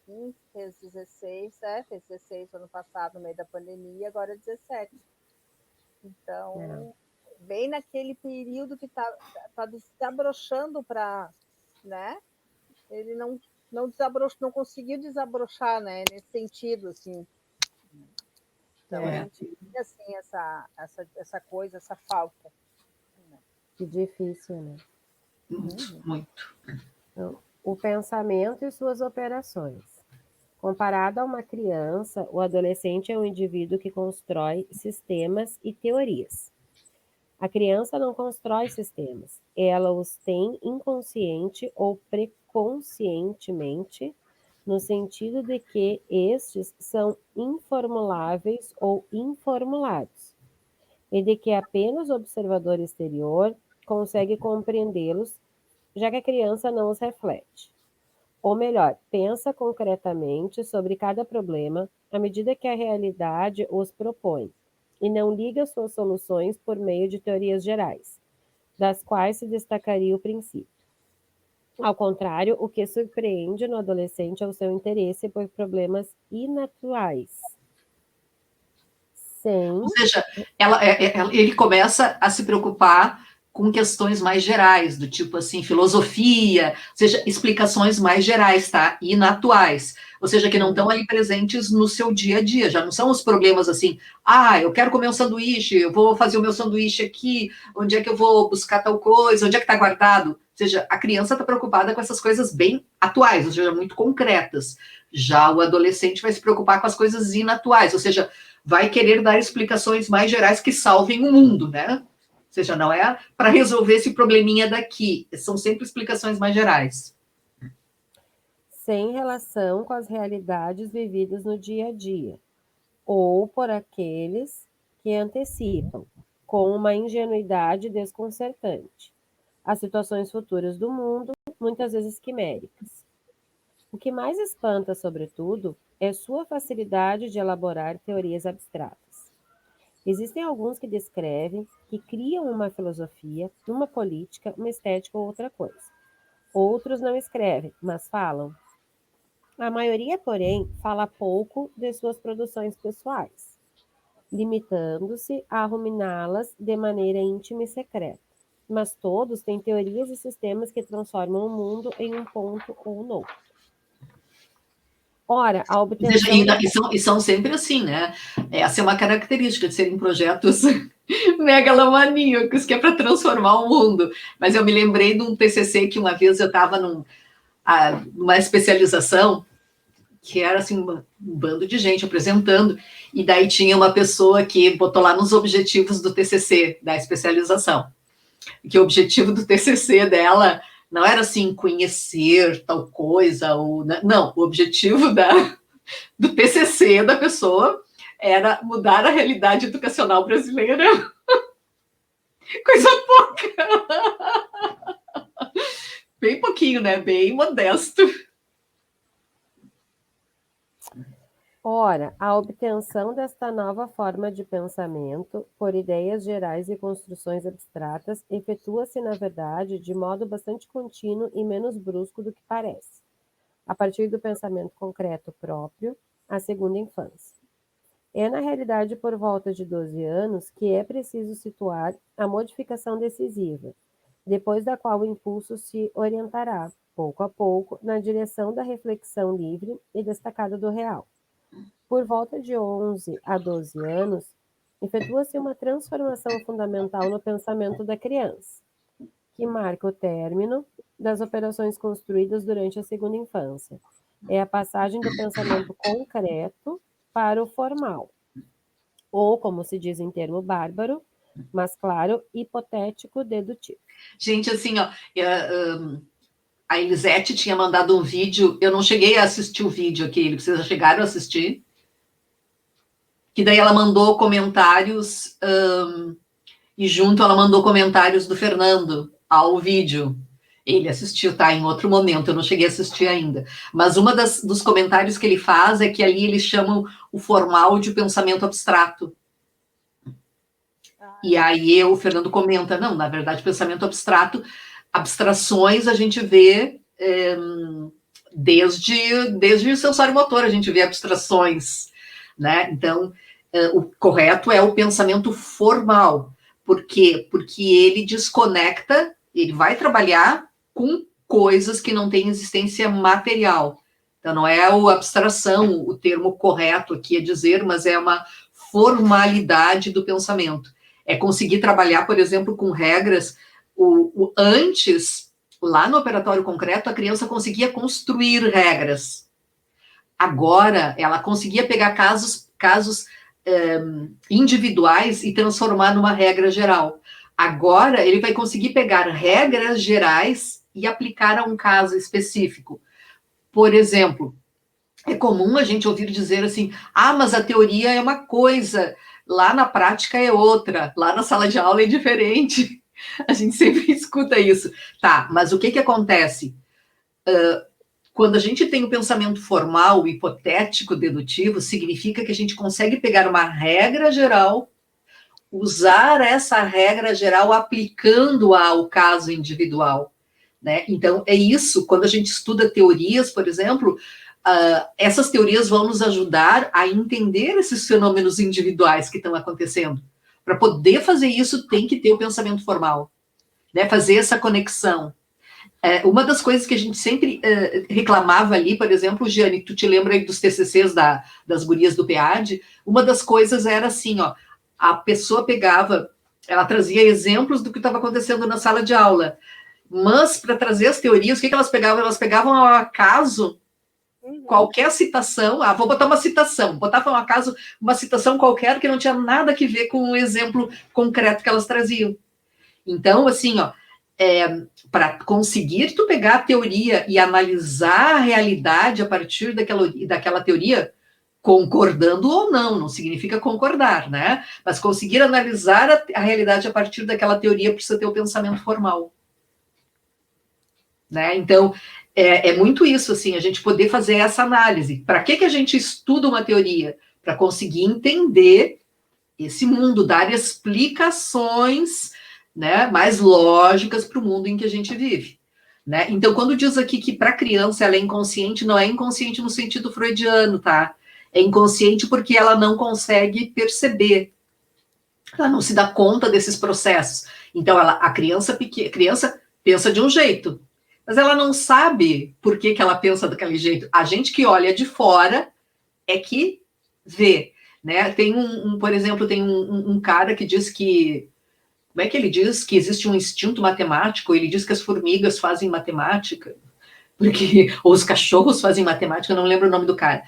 15, fez 16, fez 16 ano passado, no meio da pandemia, agora 17. Então, bem naquele período que tá desabrochando para, né? Ele não desabrochou, não conseguiu desabrochar, né? Nesse sentido, assim. Então, a gente vê, assim, essa coisa, essa falta. Que difícil, né? Muito. Então, o pensamento e suas operações. Comparado a uma criança, o adolescente é um indivíduo que constrói sistemas e teorias. A criança não constrói sistemas, ela os tem inconsciente ou preconscientemente no sentido de que estes são informuláveis ou informulados, e de que apenas o observador exterior consegue compreendê-los, já que a criança não os reflete. Ou melhor, pensa concretamente sobre cada problema à medida que a realidade os propõe, e não liga suas soluções por meio de teorias gerais, das quais se destacaria o princípio. Ao contrário, o que surpreende no adolescente é o seu interesse por problemas inaturais. Ou seja, ele começa a se preocupar com questões mais gerais, do tipo assim, filosofia, ou seja, explicações mais gerais, tá? Inatuais. Ou seja, que não estão ali presentes no seu dia a dia, já não são os problemas assim, eu quero comer um sanduíche, eu vou fazer o meu sanduíche aqui, onde é que eu vou buscar tal coisa, onde é que está guardado? Ou seja, a criança está preocupada com essas coisas bem atuais, ou seja, muito concretas. Já o adolescente vai se preocupar com as coisas inatuais, ou seja, vai querer dar explicações mais gerais que salvem o mundo, né? Ou seja, não é para resolver esse probleminha daqui, são sempre explicações mais gerais. Sem relação com as realidades vividas no dia a dia, ou por aqueles que antecipam, com uma ingenuidade desconcertante, as situações futuras do mundo, muitas vezes quiméricas. O que mais espanta, sobretudo, é sua facilidade de elaborar teorias abstratas. Existem alguns que descrevem, que criam uma filosofia, uma política, uma estética ou outra coisa. Outros não escrevem, mas falam. A maioria, porém, fala pouco de suas produções pessoais, limitando-se a ruminá-las de maneira íntima e secreta. Mas todos têm teorias e sistemas que transformam o mundo em um ponto ou no outro. Ora, a obtenção... E são sempre assim, né? Essa é uma característica de serem projetos megalomaníacos, que é para transformar o mundo. Mas eu me lembrei de um TCC que uma vez eu estava numa especialização, que era assim, um bando de gente apresentando, e daí tinha uma pessoa que botou lá nos objetivos do TCC, da especialização, que o objetivo do TCC dela não era assim, conhecer tal coisa, ou não, o objetivo do TCC da pessoa era mudar a realidade educacional brasileira. Coisa pouca. Bem pouquinho, né? Bem modesto. Ora, a obtenção desta nova forma de pensamento, por ideias gerais e construções abstratas, efetua-se, na verdade, de modo bastante contínuo e menos brusco do que parece, a partir do pensamento concreto próprio, à segunda infância. É, na realidade, por volta de 12 anos que é preciso situar a modificação decisiva, depois da qual o impulso se orientará, pouco a pouco, na direção da reflexão livre e destacada do real. Por volta de 11 a 12 anos, efetua-se uma transformação fundamental no pensamento da criança, que marca o término das operações construídas durante a segunda infância. É a passagem do pensamento concreto para o formal, ou, como se diz em termo bárbaro, mas claro, hipotético dedutivo. Gente, assim, ó, a Elisete tinha mandado um vídeo, eu não cheguei a assistir o vídeo aqui, vocês já chegaram a assistir? Que daí ela mandou comentários, e junto ela mandou comentários do Fernando ao vídeo. Ele assistiu, tá? Em outro momento, eu não cheguei a assistir ainda. Mas uma dos comentários que ele faz é que ali eles chamam o formal de pensamento abstrato. E aí o Fernando comenta, não, na verdade, pensamento abstrato, abstrações a gente vê desde o sensório motor, a gente vê abstrações, né? Então, o correto é o pensamento formal. Por quê? Porque ele desconecta, ele vai trabalhar com coisas que não têm existência material. Então, não é a abstração, o termo correto aqui a dizer, mas é uma formalidade do pensamento. É conseguir trabalhar, por exemplo, com regras. Antes, lá no operatório concreto, a criança conseguia construir regras. Agora, ela conseguia pegar casos individuais e transformar numa regra geral. Agora, ele vai conseguir pegar regras gerais e aplicar a um caso específico. Por exemplo, É comum a gente ouvir dizer assim, mas a teoria é uma coisa, lá na prática é outra, lá na sala de aula é diferente. A gente sempre escuta isso. Tá, mas o que acontece? Quando a gente tem o pensamento formal, hipotético, dedutivo, significa que a gente consegue pegar uma regra geral, usar essa regra geral aplicando-a ao caso individual, né? Então, é isso, quando a gente estuda teorias, por exemplo, essas teorias vão nos ajudar a entender esses fenômenos individuais que estão acontecendo. Para poder fazer isso, tem que ter o pensamento formal, né? Fazer essa conexão. Uma das coisas que a gente sempre reclamava ali, por exemplo, Giane, tu te lembra aí dos TCCs das gurias do PEAD? Uma das coisas era assim, ó, a pessoa pegava, ela trazia exemplos do que estava acontecendo na sala de aula, mas para trazer as teorias, o que elas pegavam? Elas pegavam ao acaso qualquer citação, vou botar uma citação, botavam ao acaso uma citação qualquer que não tinha nada a ver com o exemplo concreto que elas traziam. Então, assim, ó, para conseguir tu pegar a teoria e analisar a realidade a partir daquela teoria, concordando ou não significa concordar, né? Mas conseguir analisar a realidade a partir daquela teoria precisa ter o pensamento formal. Né? Então, é muito isso, assim, a gente poder fazer essa análise. Para que a gente estuda uma teoria? Para conseguir entender esse mundo, dar explicações, né, mais lógicas para o mundo em que a gente vive. Né? Então, quando diz aqui que para a criança ela é inconsciente, não é inconsciente no sentido freudiano, tá? É inconsciente porque ela não consegue perceber. Ela não se dá conta desses processos. Então, a criança pensa de um jeito, mas ela não sabe por que ela pensa daquele jeito. A gente que olha de fora é que vê. Né? Tem por exemplo, tem um cara que diz que, como é que ele diz? Que existe um instinto matemático, ele diz que as formigas fazem matemática, ou os cachorros fazem matemática, eu não lembro o nome do cara.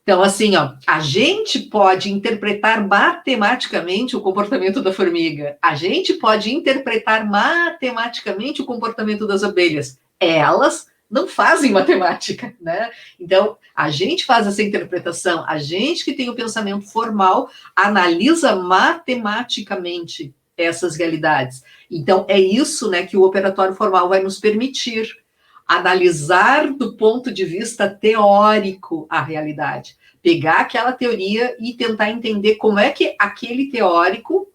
Então, assim, ó, a gente pode interpretar matematicamente o comportamento da formiga, a gente pode interpretar matematicamente o comportamento das abelhas. Elas não fazem matemática, né? Então, a gente faz essa interpretação, a gente que tem o pensamento formal, analisa matematicamente essas realidades. Então, é isso, né, que o operatório formal vai nos permitir analisar do ponto de vista teórico a realidade, pegar aquela teoria e tentar entender como é que aquele teórico,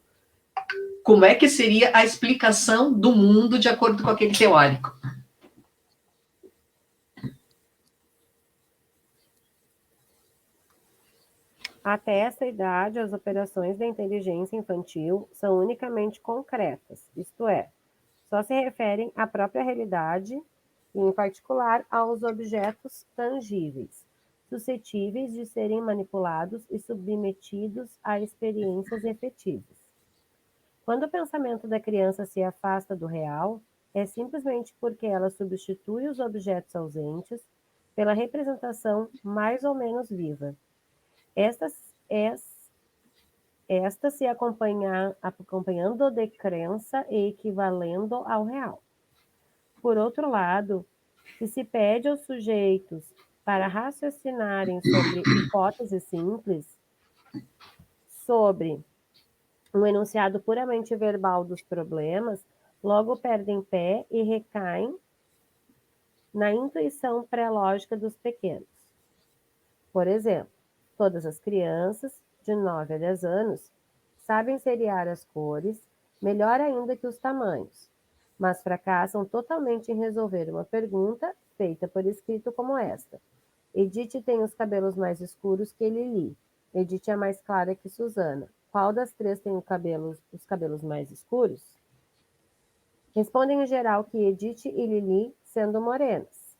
como é que seria a explicação do mundo de acordo com aquele teórico. Até essa idade, as operações da inteligência infantil são unicamente concretas, isto é, só se referem à própria realidade e, em particular, aos objetos tangíveis, suscetíveis de serem manipulados e submetidos a experiências efetivas. Quando o pensamento da criança se afasta do real, é simplesmente porque ela substitui os objetos ausentes pela representação mais ou menos viva. Esta se acompanhando de crença e equivalendo ao real. Por outro lado, se pede aos sujeitos para raciocinarem sobre hipóteses simples, sobre um enunciado puramente verbal dos problemas, logo perdem pé e recaem na intuição pré-lógica dos pequenos. Por exemplo, todas as crianças, de 9 a 10 anos, sabem seriar as cores, melhor ainda que os tamanhos, mas fracassam totalmente em resolver uma pergunta feita por escrito como esta. Edith tem os cabelos mais escuros que Lili. Edith é mais clara que Susana. Qual das três tem os cabelos mais escuros? Respondem em geral que Edith e Lili sendo morenas.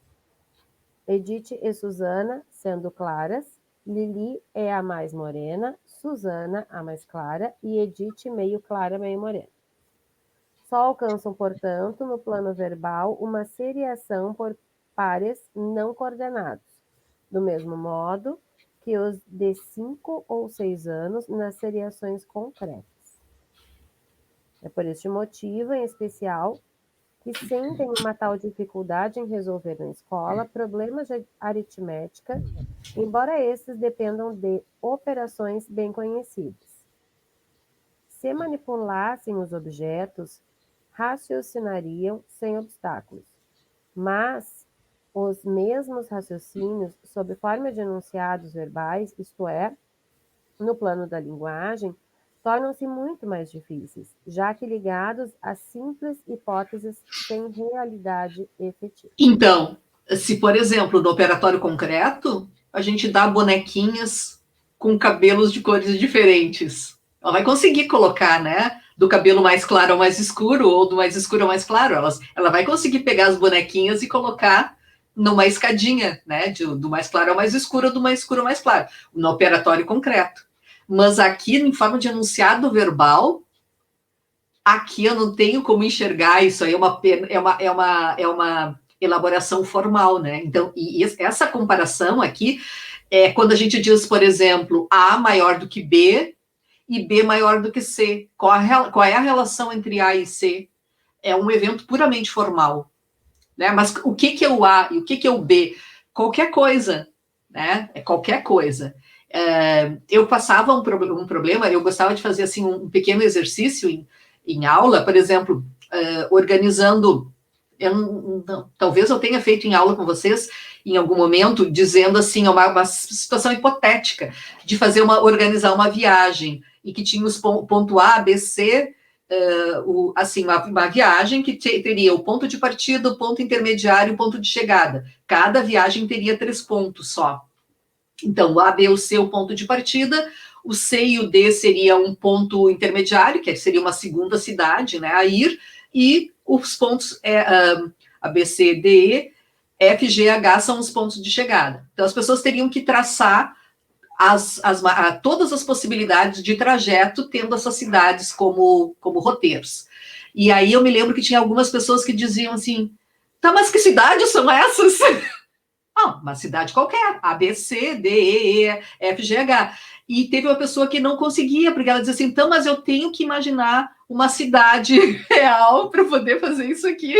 Edith e Susana sendo claras. Lili é a mais morena, Susana a mais clara e Edith meio clara, meio morena. Só alcançam, portanto, no plano verbal, uma seriação por pares não coordenados, do mesmo modo que os de 5 ou 6 anos nas seriações concretas. É por este motivo, em especial, que sentem uma tal dificuldade em resolver na escola problemas de aritmética, embora esses dependam de operações bem conhecidas. Se manipulassem os objetos, raciocinariam sem obstáculos, mas os mesmos raciocínios, sob forma de enunciados verbais, isto é, no plano da linguagem, tornam-se muito mais difíceis, já que ligados a simples hipóteses sem realidade efetiva. Então, se, por exemplo, no operatório concreto, a gente dá bonequinhas com cabelos de cores diferentes. Ela vai conseguir colocar, né? Do cabelo mais claro ao mais escuro, ou do mais escuro ao mais claro. Ela vai conseguir pegar as bonequinhas e colocar numa escadinha, né? Do mais claro ao mais escuro, ou do mais escuro ao mais claro, no operatório concreto. Mas aqui, em forma de enunciado verbal, aqui eu não tenho como enxergar isso aí, é uma elaboração formal, né? Então, e essa comparação aqui é quando a gente diz, por exemplo, A maior do que B e B maior do que C. Qual é a relação entre A e C? É um evento puramente formal, né? Mas o que é o A e o que é o B? Qualquer coisa, né? É qualquer coisa. Eu passava um problema, eu gostava de fazer assim um pequeno exercício em aula, por exemplo, organizando. Talvez eu tenha feito em aula com vocês em algum momento, dizendo assim, uma situação hipotética de organizar uma viagem e que tinha os ponto A, B, C, assim, uma viagem que teria o ponto de partida, o ponto intermediário e o ponto de chegada. Cada viagem teria 3 pontos só. Então, o A, B, o C, o ponto de partida, o C e o D seria um ponto intermediário, que seria uma segunda cidade, né, a ir, e os pontos A, B, C, D, E, F, G, H são os pontos de chegada. Então, as pessoas teriam que traçar todas as possibilidades de trajeto, tendo essas cidades como roteiros. E aí eu me lembro que tinha algumas pessoas que diziam assim, tá, mas que cidades são essas? Uma cidade qualquer, A, B, C, D, E, F, G, H. E teve uma pessoa que não conseguia, porque ela dizia assim, então, mas eu tenho que imaginar uma cidade real para poder fazer isso aqui.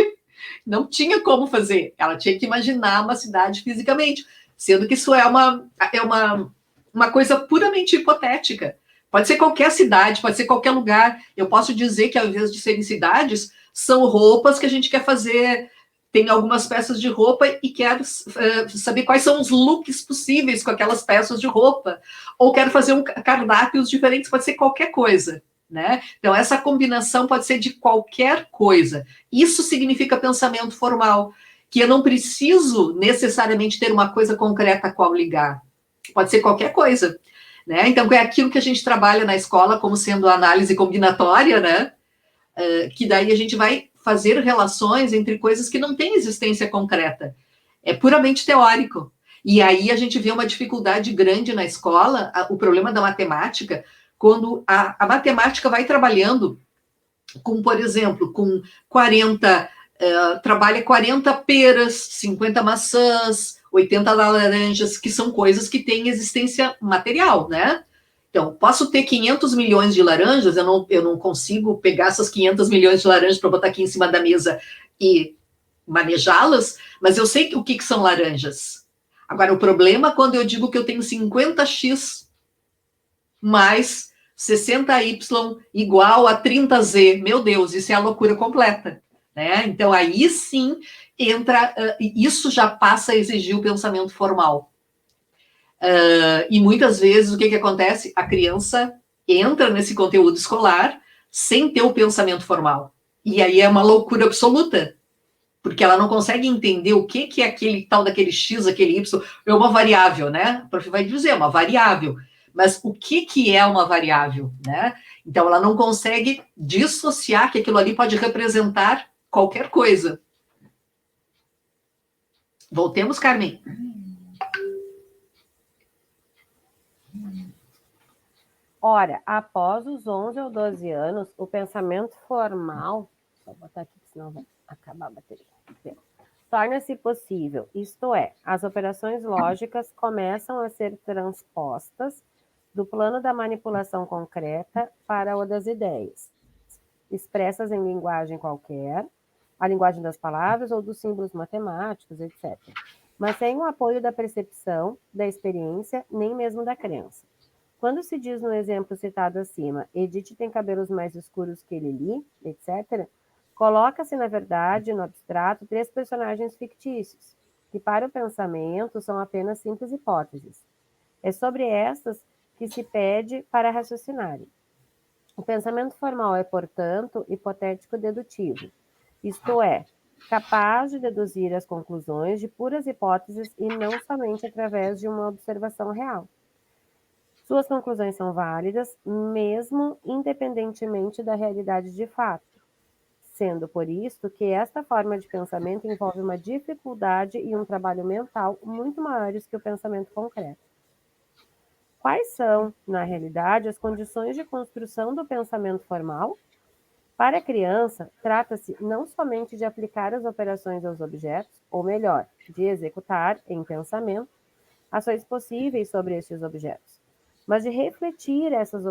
Não tinha como fazer, ela tinha que imaginar uma cidade fisicamente, sendo que isso é uma coisa puramente hipotética. Pode ser qualquer cidade, pode ser qualquer lugar. Eu posso dizer que, ao invés de serem cidades, são roupas que a gente quer fazer. Tem algumas peças de roupa e quero saber quais são os looks possíveis com aquelas peças de roupa. Ou quero fazer cardápios diferentes, pode ser qualquer coisa, né? Então, essa combinação pode ser de qualquer coisa. Isso significa pensamento formal, que eu não preciso necessariamente ter uma coisa concreta a qual ligar. Pode ser qualquer coisa, né? Então, é aquilo que a gente trabalha na escola como sendo a análise combinatória, né? Que daí a gente vai fazer relações entre coisas que não têm existência concreta. É puramente teórico. E aí a gente vê uma dificuldade grande na escola, o problema da matemática, quando a matemática vai trabalhando com, por exemplo, com 40, trabalha 40 peras, 50 maçãs, 80 laranjas, que são coisas que têm existência material, né? Então, posso ter 500 milhões de laranjas, eu não consigo pegar essas 500 milhões de laranjas para botar aqui em cima da mesa e manejá-las, mas eu sei o que são laranjas. Agora, o problema é quando eu digo que eu tenho 50x mais 60y igual a 30z. Meu Deus, isso é a loucura completa, né? Então, aí sim entra, isso já passa a exigir o pensamento formal. E muitas vezes o que acontece? A criança entra nesse conteúdo escolar sem ter o pensamento formal. E aí é uma loucura absoluta, porque ela não consegue entender o que é aquele tal daquele X, aquele Y, é uma variável, né? O prof vai dizer, é uma variável. Mas o que é uma variável, né? Então ela não consegue dissociar que aquilo ali pode representar qualquer coisa. Voltemos, Carmen. Ora, após os 11 ou 12 anos, o pensamento formal, vou botar aqui, senão vai acabar a bateria, torna-se possível, isto é, as operações lógicas começam a ser transpostas do plano da manipulação concreta para o das ideias, expressas em linguagem qualquer, a linguagem das palavras ou dos símbolos matemáticos, etc. Mas sem o apoio da percepção, da experiência, nem mesmo da crença. Quando se diz no exemplo citado acima, Edith tem cabelos mais escuros que Lili, etc., coloca-se, na verdade, no abstrato, 3 personagens fictícios, que para o pensamento são apenas simples hipóteses. É sobre estas que se pede para raciocinarem. O pensamento formal é, portanto, hipotético-dedutivo, isto é, capaz de deduzir as conclusões de puras hipóteses e não somente através de uma observação real. Suas conclusões são válidas, mesmo independentemente da realidade de fato, sendo por isto que esta forma de pensamento envolve uma dificuldade e um trabalho mental muito maiores que o pensamento concreto. Quais são, na realidade, as condições de construção do pensamento formal? Para a criança, trata-se não somente de aplicar as operações aos objetos, ou melhor, de executar, em pensamento, ações possíveis sobre estes objetos, mas de refletir estas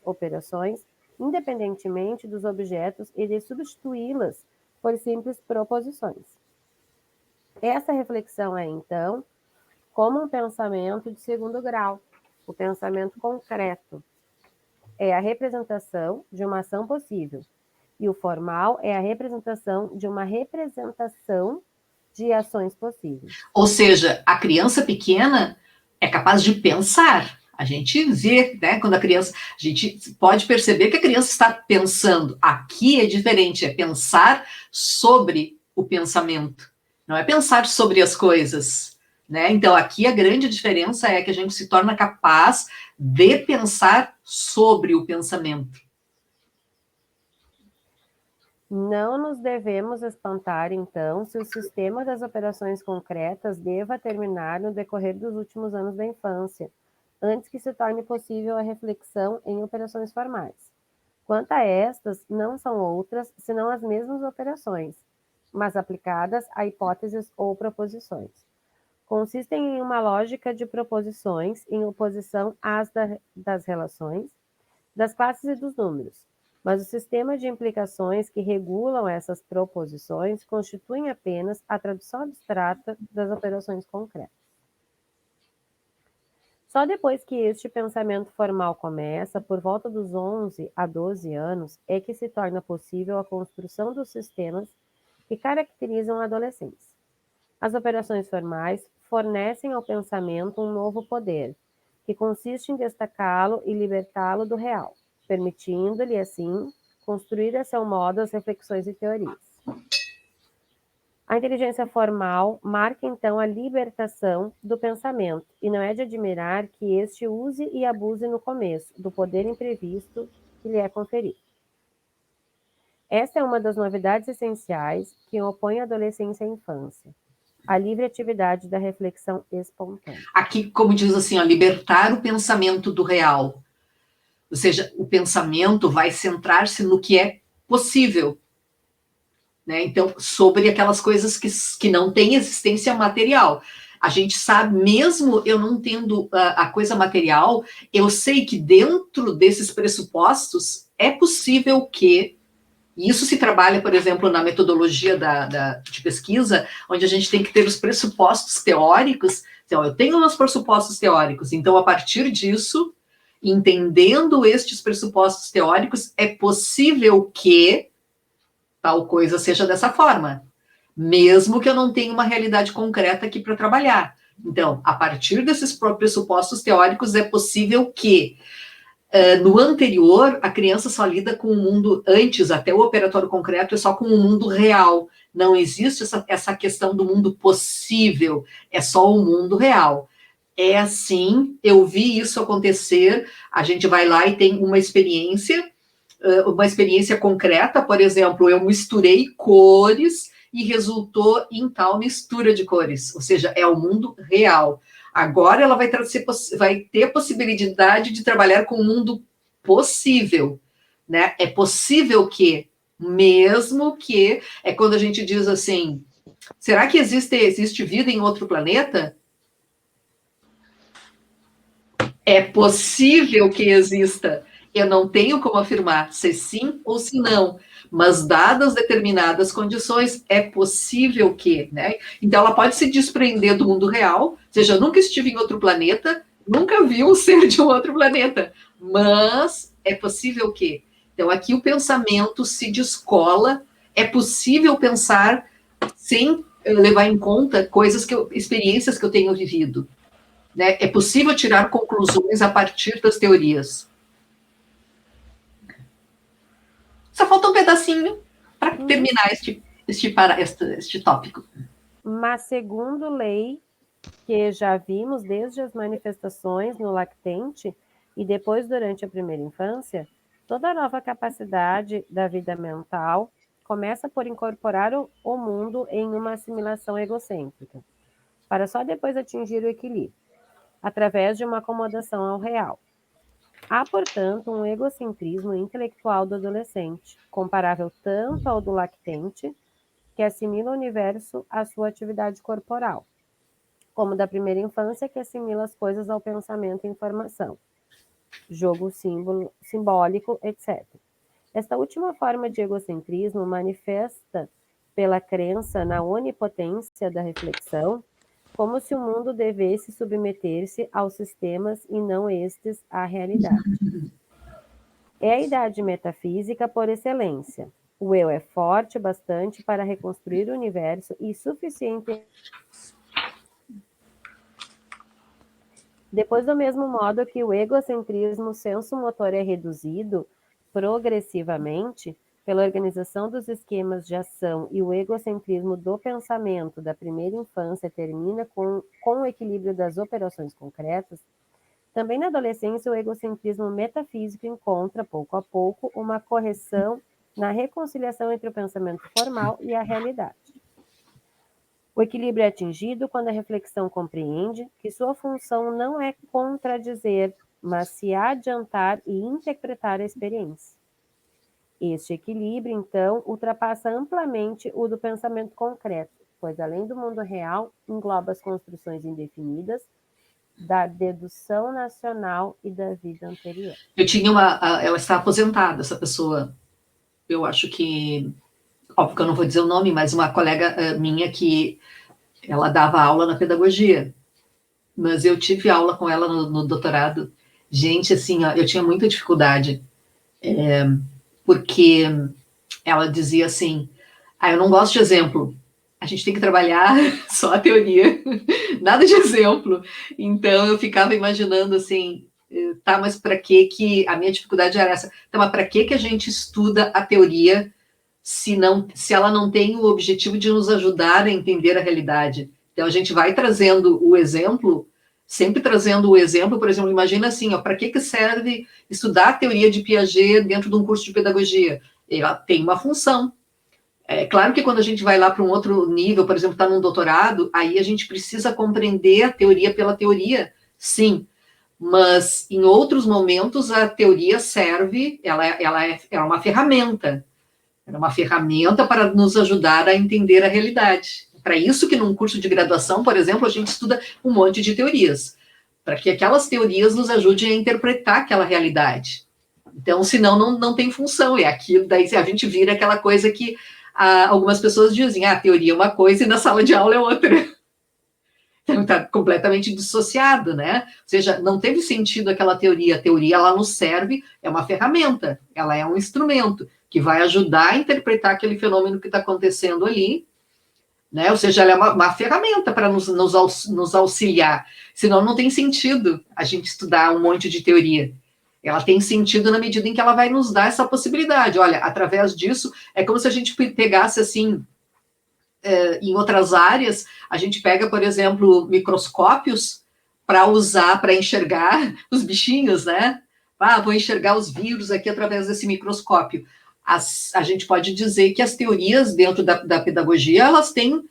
operações independentemente dos objetos e de substituí-las por simples proposições. Essa reflexão é, então, como um pensamento de segundo grau, o pensamento concreto. É a representação de uma ação possível, e o formal é a representação de uma representação de ações possíveis. Ou seja, a criança pequena é capaz de pensar. A gente vê, né, quando a gente pode perceber que a criança está pensando. Aqui é diferente, é pensar sobre o pensamento, não é pensar sobre as coisas, né? Então, aqui a grande diferença é que a gente se torna capaz de pensar sobre o pensamento. Não nos devemos espantar, então, se o sistema das operações concretas deva terminar no decorrer dos últimos anos da infância, antes que se torne possível a reflexão em operações formais. Quanto a estas, não são outras senão as mesmas operações, mas aplicadas a hipóteses ou proposições. Consistem em uma lógica de proposições em oposição às das relações, das classes e dos números, mas o sistema de implicações que regulam essas proposições constituem apenas a tradução abstrata das operações concretas. Só depois que este pensamento formal começa, por volta dos 11 a 12 anos, é que se torna possível a construção dos sistemas que caracterizam a adolescência. As operações formais fornecem ao pensamento um novo poder, que consiste em destacá-lo e libertá-lo do real, permitindo-lhe, assim, construir a seu modo as reflexões e teorias. A inteligência formal marca, então, a libertação do pensamento, e não é de admirar que este use e abuse no começo do poder imprevisto que lhe é conferido. Esta é uma das novidades essenciais que opõe a adolescência à infância, a livre atividade da reflexão espontânea. Aqui, como diz assim, ó, libertar o pensamento do real. Ou seja, o pensamento vai centrar-se no que é possível, né? Então, sobre aquelas coisas que não têm existência material. A gente sabe, mesmo eu não tendo a coisa material, eu sei que dentro desses pressupostos é possível que, e isso se trabalha, por exemplo, na metodologia de pesquisa, onde a gente tem que ter os pressupostos teóricos. Então, eu tenho meus pressupostos teóricos, então, a partir disso, entendendo estes pressupostos teóricos, é possível que tal coisa seja dessa forma, mesmo que eu não tenha uma realidade concreta aqui para trabalhar. Então, a partir desses pressupostos teóricos, é possível que, no anterior, a criança só lida com o mundo, antes, até o operatório concreto, é só com o mundo real. Não existe essa questão do mundo possível, é só o mundo real. É assim, eu vi isso acontecer, a gente vai lá e tem uma experiência concreta, por exemplo, eu misturei cores e resultou em tal mistura de cores, ou seja, é o mundo real. Agora ela vai ter possibilidade de trabalhar com o mundo possível, né? É possível que, mesmo que, é quando a gente diz assim, será que existe vida em outro planeta? É possível que exista. Eu não tenho como afirmar se sim ou se não, mas dadas determinadas condições, é possível que, né? Então, ela pode se desprender do mundo real, ou seja, eu nunca estive em outro planeta, nunca vi um ser de um outro planeta, mas é possível que. Então, aqui o pensamento se descola, é possível pensar sem levar em conta experiências que eu tenho vivido. Né? É possível tirar conclusões a partir das teorias. Só falta um pedacinho para terminar este tópico. Mas, segundo lei, que já vimos desde as manifestações no lactente e depois durante a primeira infância, toda nova capacidade da vida mental começa por incorporar o mundo em uma assimilação egocêntrica, para só depois atingir o equilíbrio, através de uma acomodação ao real. Há, portanto, um egocentrismo intelectual do adolescente, comparável tanto ao do lactente, que assimila o universo à sua atividade corporal, como da primeira infância, que assimila as coisas ao pensamento e informação, jogo simbólico, etc. Esta última forma de egocentrismo manifesta pela crença na onipotência da reflexão, como se o mundo devesse submeter-se aos sistemas e não estes à realidade. É a idade metafísica por excelência. O eu é forte bastante para reconstruir o universo e suficiente. Depois, do mesmo modo que o egocentrismo senso-motor é reduzido progressivamente pela organização dos esquemas de ação e o egocentrismo do pensamento da primeira infância termina com o equilíbrio das operações concretas, também na adolescência o egocentrismo metafísico encontra, pouco a pouco, uma correção na reconciliação entre o pensamento formal e a realidade. O equilíbrio é atingido quando a reflexão compreende que sua função não é contradizer, mas se adiantar e interpretar a experiência. Este equilíbrio, então, ultrapassa amplamente o do pensamento concreto, pois, além do mundo real, engloba as construções indefinidas da dedução nacional e da vida anterior. Ela está aposentada, essa pessoa. Eu acho que, óbvio que eu não vou dizer o nome, mas uma colega minha que ela dava aula na pedagogia, mas eu tive aula com ela no doutorado. Gente, assim, ó, eu tinha muita dificuldade, porque ela dizia assim, eu não gosto de exemplo, a gente tem que trabalhar só a teoria, nada de exemplo. Então, eu ficava imaginando assim, tá, mas para que a minha dificuldade era essa, tá, mas para que a gente estuda a teoria se ela não tem o objetivo de nos ajudar a entender a realidade? Então, a gente vai trazendo o exemplo, sempre trazendo o exemplo, por exemplo, imagina assim, para que serve estudar a teoria de Piaget dentro de um curso de pedagogia? Ela tem uma função. É claro que quando a gente vai lá para um outro nível, por exemplo, está num doutorado, aí a gente precisa compreender a teoria pela teoria, sim, mas em outros momentos a teoria serve, ela é uma ferramenta, é uma ferramenta para nos ajudar a entender a realidade. Para isso que num curso de graduação, por exemplo, a gente estuda um monte de teorias, para que aquelas teorias nos ajudem a interpretar aquela realidade. Então, senão não tem função, é aquilo, daí a gente vira aquela coisa que algumas pessoas dizem, a teoria é uma coisa e na sala de aula é outra. Então, está completamente dissociado, né? Ou seja, não teve sentido aquela teoria. A teoria, ela nos serve, é uma ferramenta, ela é um instrumento que vai ajudar a interpretar aquele fenômeno que está acontecendo ali, né? Ou seja, ela é uma ferramenta para nos auxiliar. Senão, não tem sentido a gente estudar um monte de teoria. Ela tem sentido na medida em que ela vai nos dar essa possibilidade. Olha, através disso, é como se a gente pegasse, assim, em outras áreas, a gente pega, por exemplo, microscópios para usar, para enxergar os bichinhos, né? Vou enxergar os vírus aqui através desse microscópio. A gente pode dizer que as teorias dentro da pedagogia, elas têm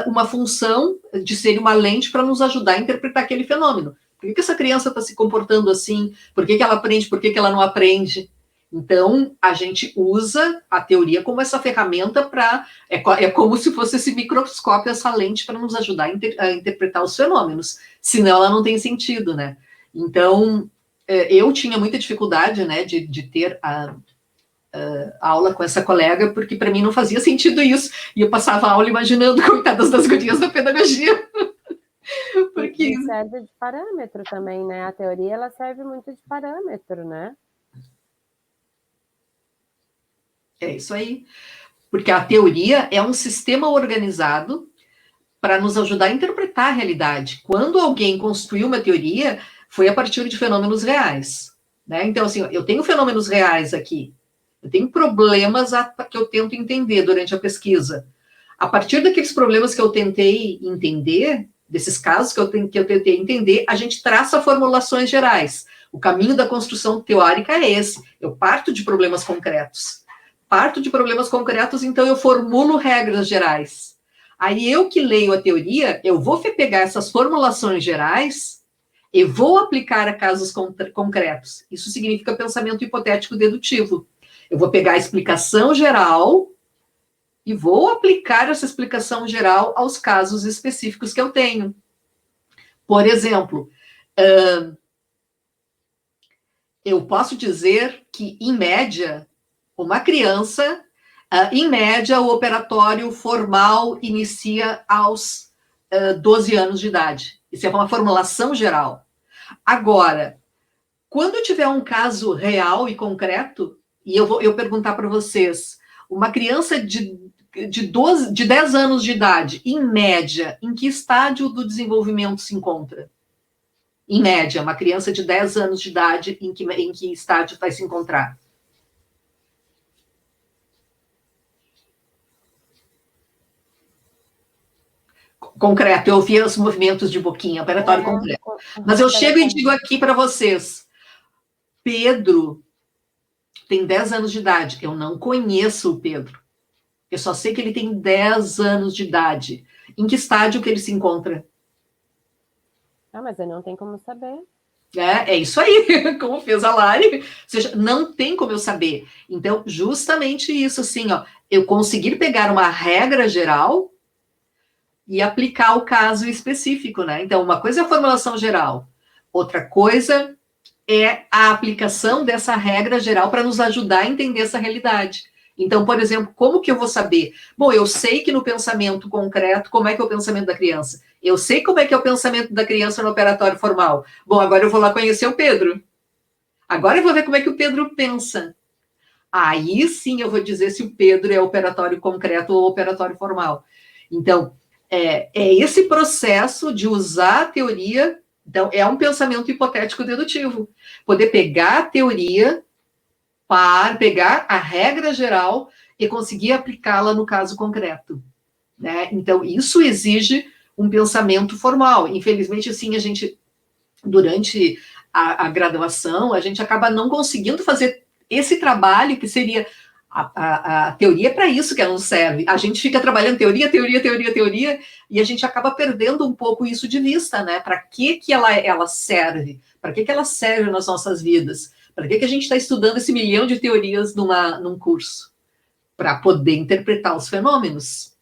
uma função de ser uma lente para nos ajudar a interpretar aquele fenômeno. Por que essa criança está se comportando assim? Por que ela aprende? Por que ela não aprende? Então, a gente usa a teoria como essa ferramenta para... É como se fosse esse microscópio, essa lente para nos ajudar a interpretar os fenômenos. Senão, ela não tem sentido, né? Então, eu tinha muita dificuldade, né, de ter aula com essa colega, porque para mim não fazia sentido isso. E eu passava a aula imaginando, coitadas das gurias da pedagogia. Porque... E serve de parâmetro também, né? A teoria, ela serve muito de parâmetro, né? É isso aí. Porque a teoria é um sistema organizado para nos ajudar a interpretar a realidade. Quando alguém construiu uma teoria, foi a partir de fenômenos reais, né? Então, assim, eu tenho fenômenos reais aqui, eu tenho problemas que eu tento entender durante a pesquisa. A partir daqueles problemas que eu tentei entender, desses casos que eu tentei entender, a gente traça formulações gerais. O caminho da construção teórica é esse. Eu parto de problemas concretos. Então eu formulo regras gerais. Aí eu que leio a teoria, eu vou pegar essas formulações gerais e vou aplicar a casos concretos. Isso significa pensamento hipotético dedutivo. Eu vou pegar a explicação geral e vou aplicar essa explicação geral aos casos específicos que eu tenho. Por exemplo, eu posso dizer que, em média, uma criança, em média, o operatório formal inicia aos 12 anos de idade. Isso é uma formulação geral. Agora, quando tiver um caso real e concreto, e eu perguntar para vocês, uma criança de 10 anos de idade, em média, em que estágio do desenvolvimento se encontra? Em média, uma criança de 10 anos de idade, em que estágio vai se encontrar? Concreto, eu ouvi os movimentos de boquinha, operatório concreto. Mas eu chego e digo aqui para vocês, Pedro tem 10 anos de idade. Eu não conheço o Pedro. Eu só sei que ele tem 10 anos de idade. Em que estágio que ele se encontra? Mas eu não tenho como saber. É isso aí, como fez a Lari. Ou seja, não tem como eu saber. Então, justamente isso, assim, ó, eu conseguir pegar uma regra geral e aplicar o caso específico, né? Então, uma coisa é a formulação geral, outra coisa é a aplicação dessa regra geral para nos ajudar a entender essa realidade. Então, por exemplo, como que eu vou saber? Bom, eu sei que no pensamento concreto, como é que é o pensamento da criança? Eu sei como é que é o pensamento da criança no operatório formal. Bom, agora eu vou lá conhecer o Pedro. Agora eu vou ver como é que o Pedro pensa. Aí sim eu vou dizer se o Pedro é operatório concreto ou operatório formal. Então, é esse processo de usar a teoria. Então, é um pensamento hipotético dedutivo. Poder pegar a teoria, pegar a regra geral e conseguir aplicá-la no caso concreto, né? Então, isso exige um pensamento formal. Infelizmente, assim, a gente, durante a graduação, a gente acaba não conseguindo fazer esse trabalho que seria... A teoria é para isso que ela nos serve. A gente fica trabalhando teoria, e a gente acaba perdendo um pouco isso de vista, né? Para que ela serve? Para que ela serve nas nossas vidas? Para que a gente está estudando esse milhão de teorias num curso? Para poder interpretar os fenômenos.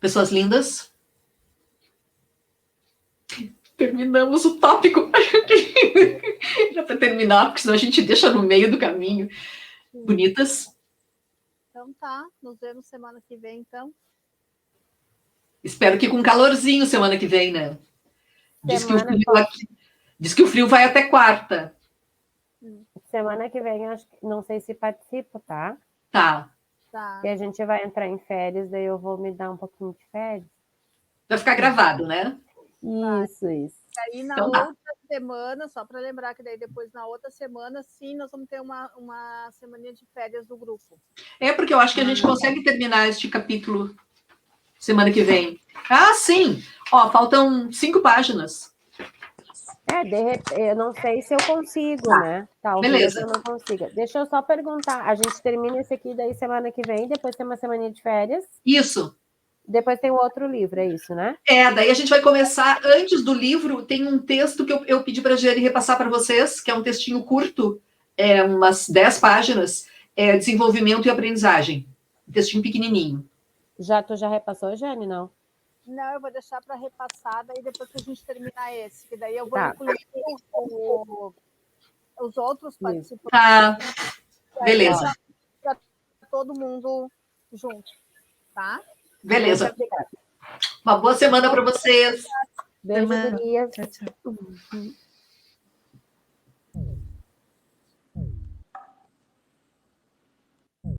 Pessoas lindas? Terminamos o tópico. Já para terminar, porque senão a gente deixa no meio do caminho. Bonitas? Então tá, nos vemos semana que vem, então. Espero que com calorzinho semana que vem, né? Diz que o frio vai até quarta. Semana que vem, acho que não sei se participo, tá? Tá. E a gente vai entrar em férias, daí eu vou me dar um pouquinho de férias. Vai ficar gravado, né? Isso. E aí, na Então, outra semana, só para lembrar que daí depois, na outra semana, sim, nós vamos ter uma semaninha de férias do grupo. É porque eu acho que a gente consegue terminar este capítulo semana que vem. Ah, sim! Ó, faltam 5 páginas. Eu não sei se eu consigo, né? Talvez beleza. eu não consiga. Deixa eu só perguntar. A gente termina esse aqui daí semana que vem, depois tem uma semaninha de férias. Isso. Depois tem o outro livro, é isso, né? Daí a gente vai começar, antes do livro, tem um texto que eu pedi para a Jane repassar para vocês, que é um textinho curto, umas 10 páginas, desenvolvimento e aprendizagem. Um textinho pequenininho. Tu já repassou, Jane, não? Não, eu vou deixar para repassar, daí depois que a gente terminar esse, que daí eu vou incluir os outros participantes. Tá, E aí, beleza. pra todo mundo junto, tá? Beleza. Muito obrigada. Uma boa semana para vocês. Beijo, Semana. gurias. Tchau, tchau.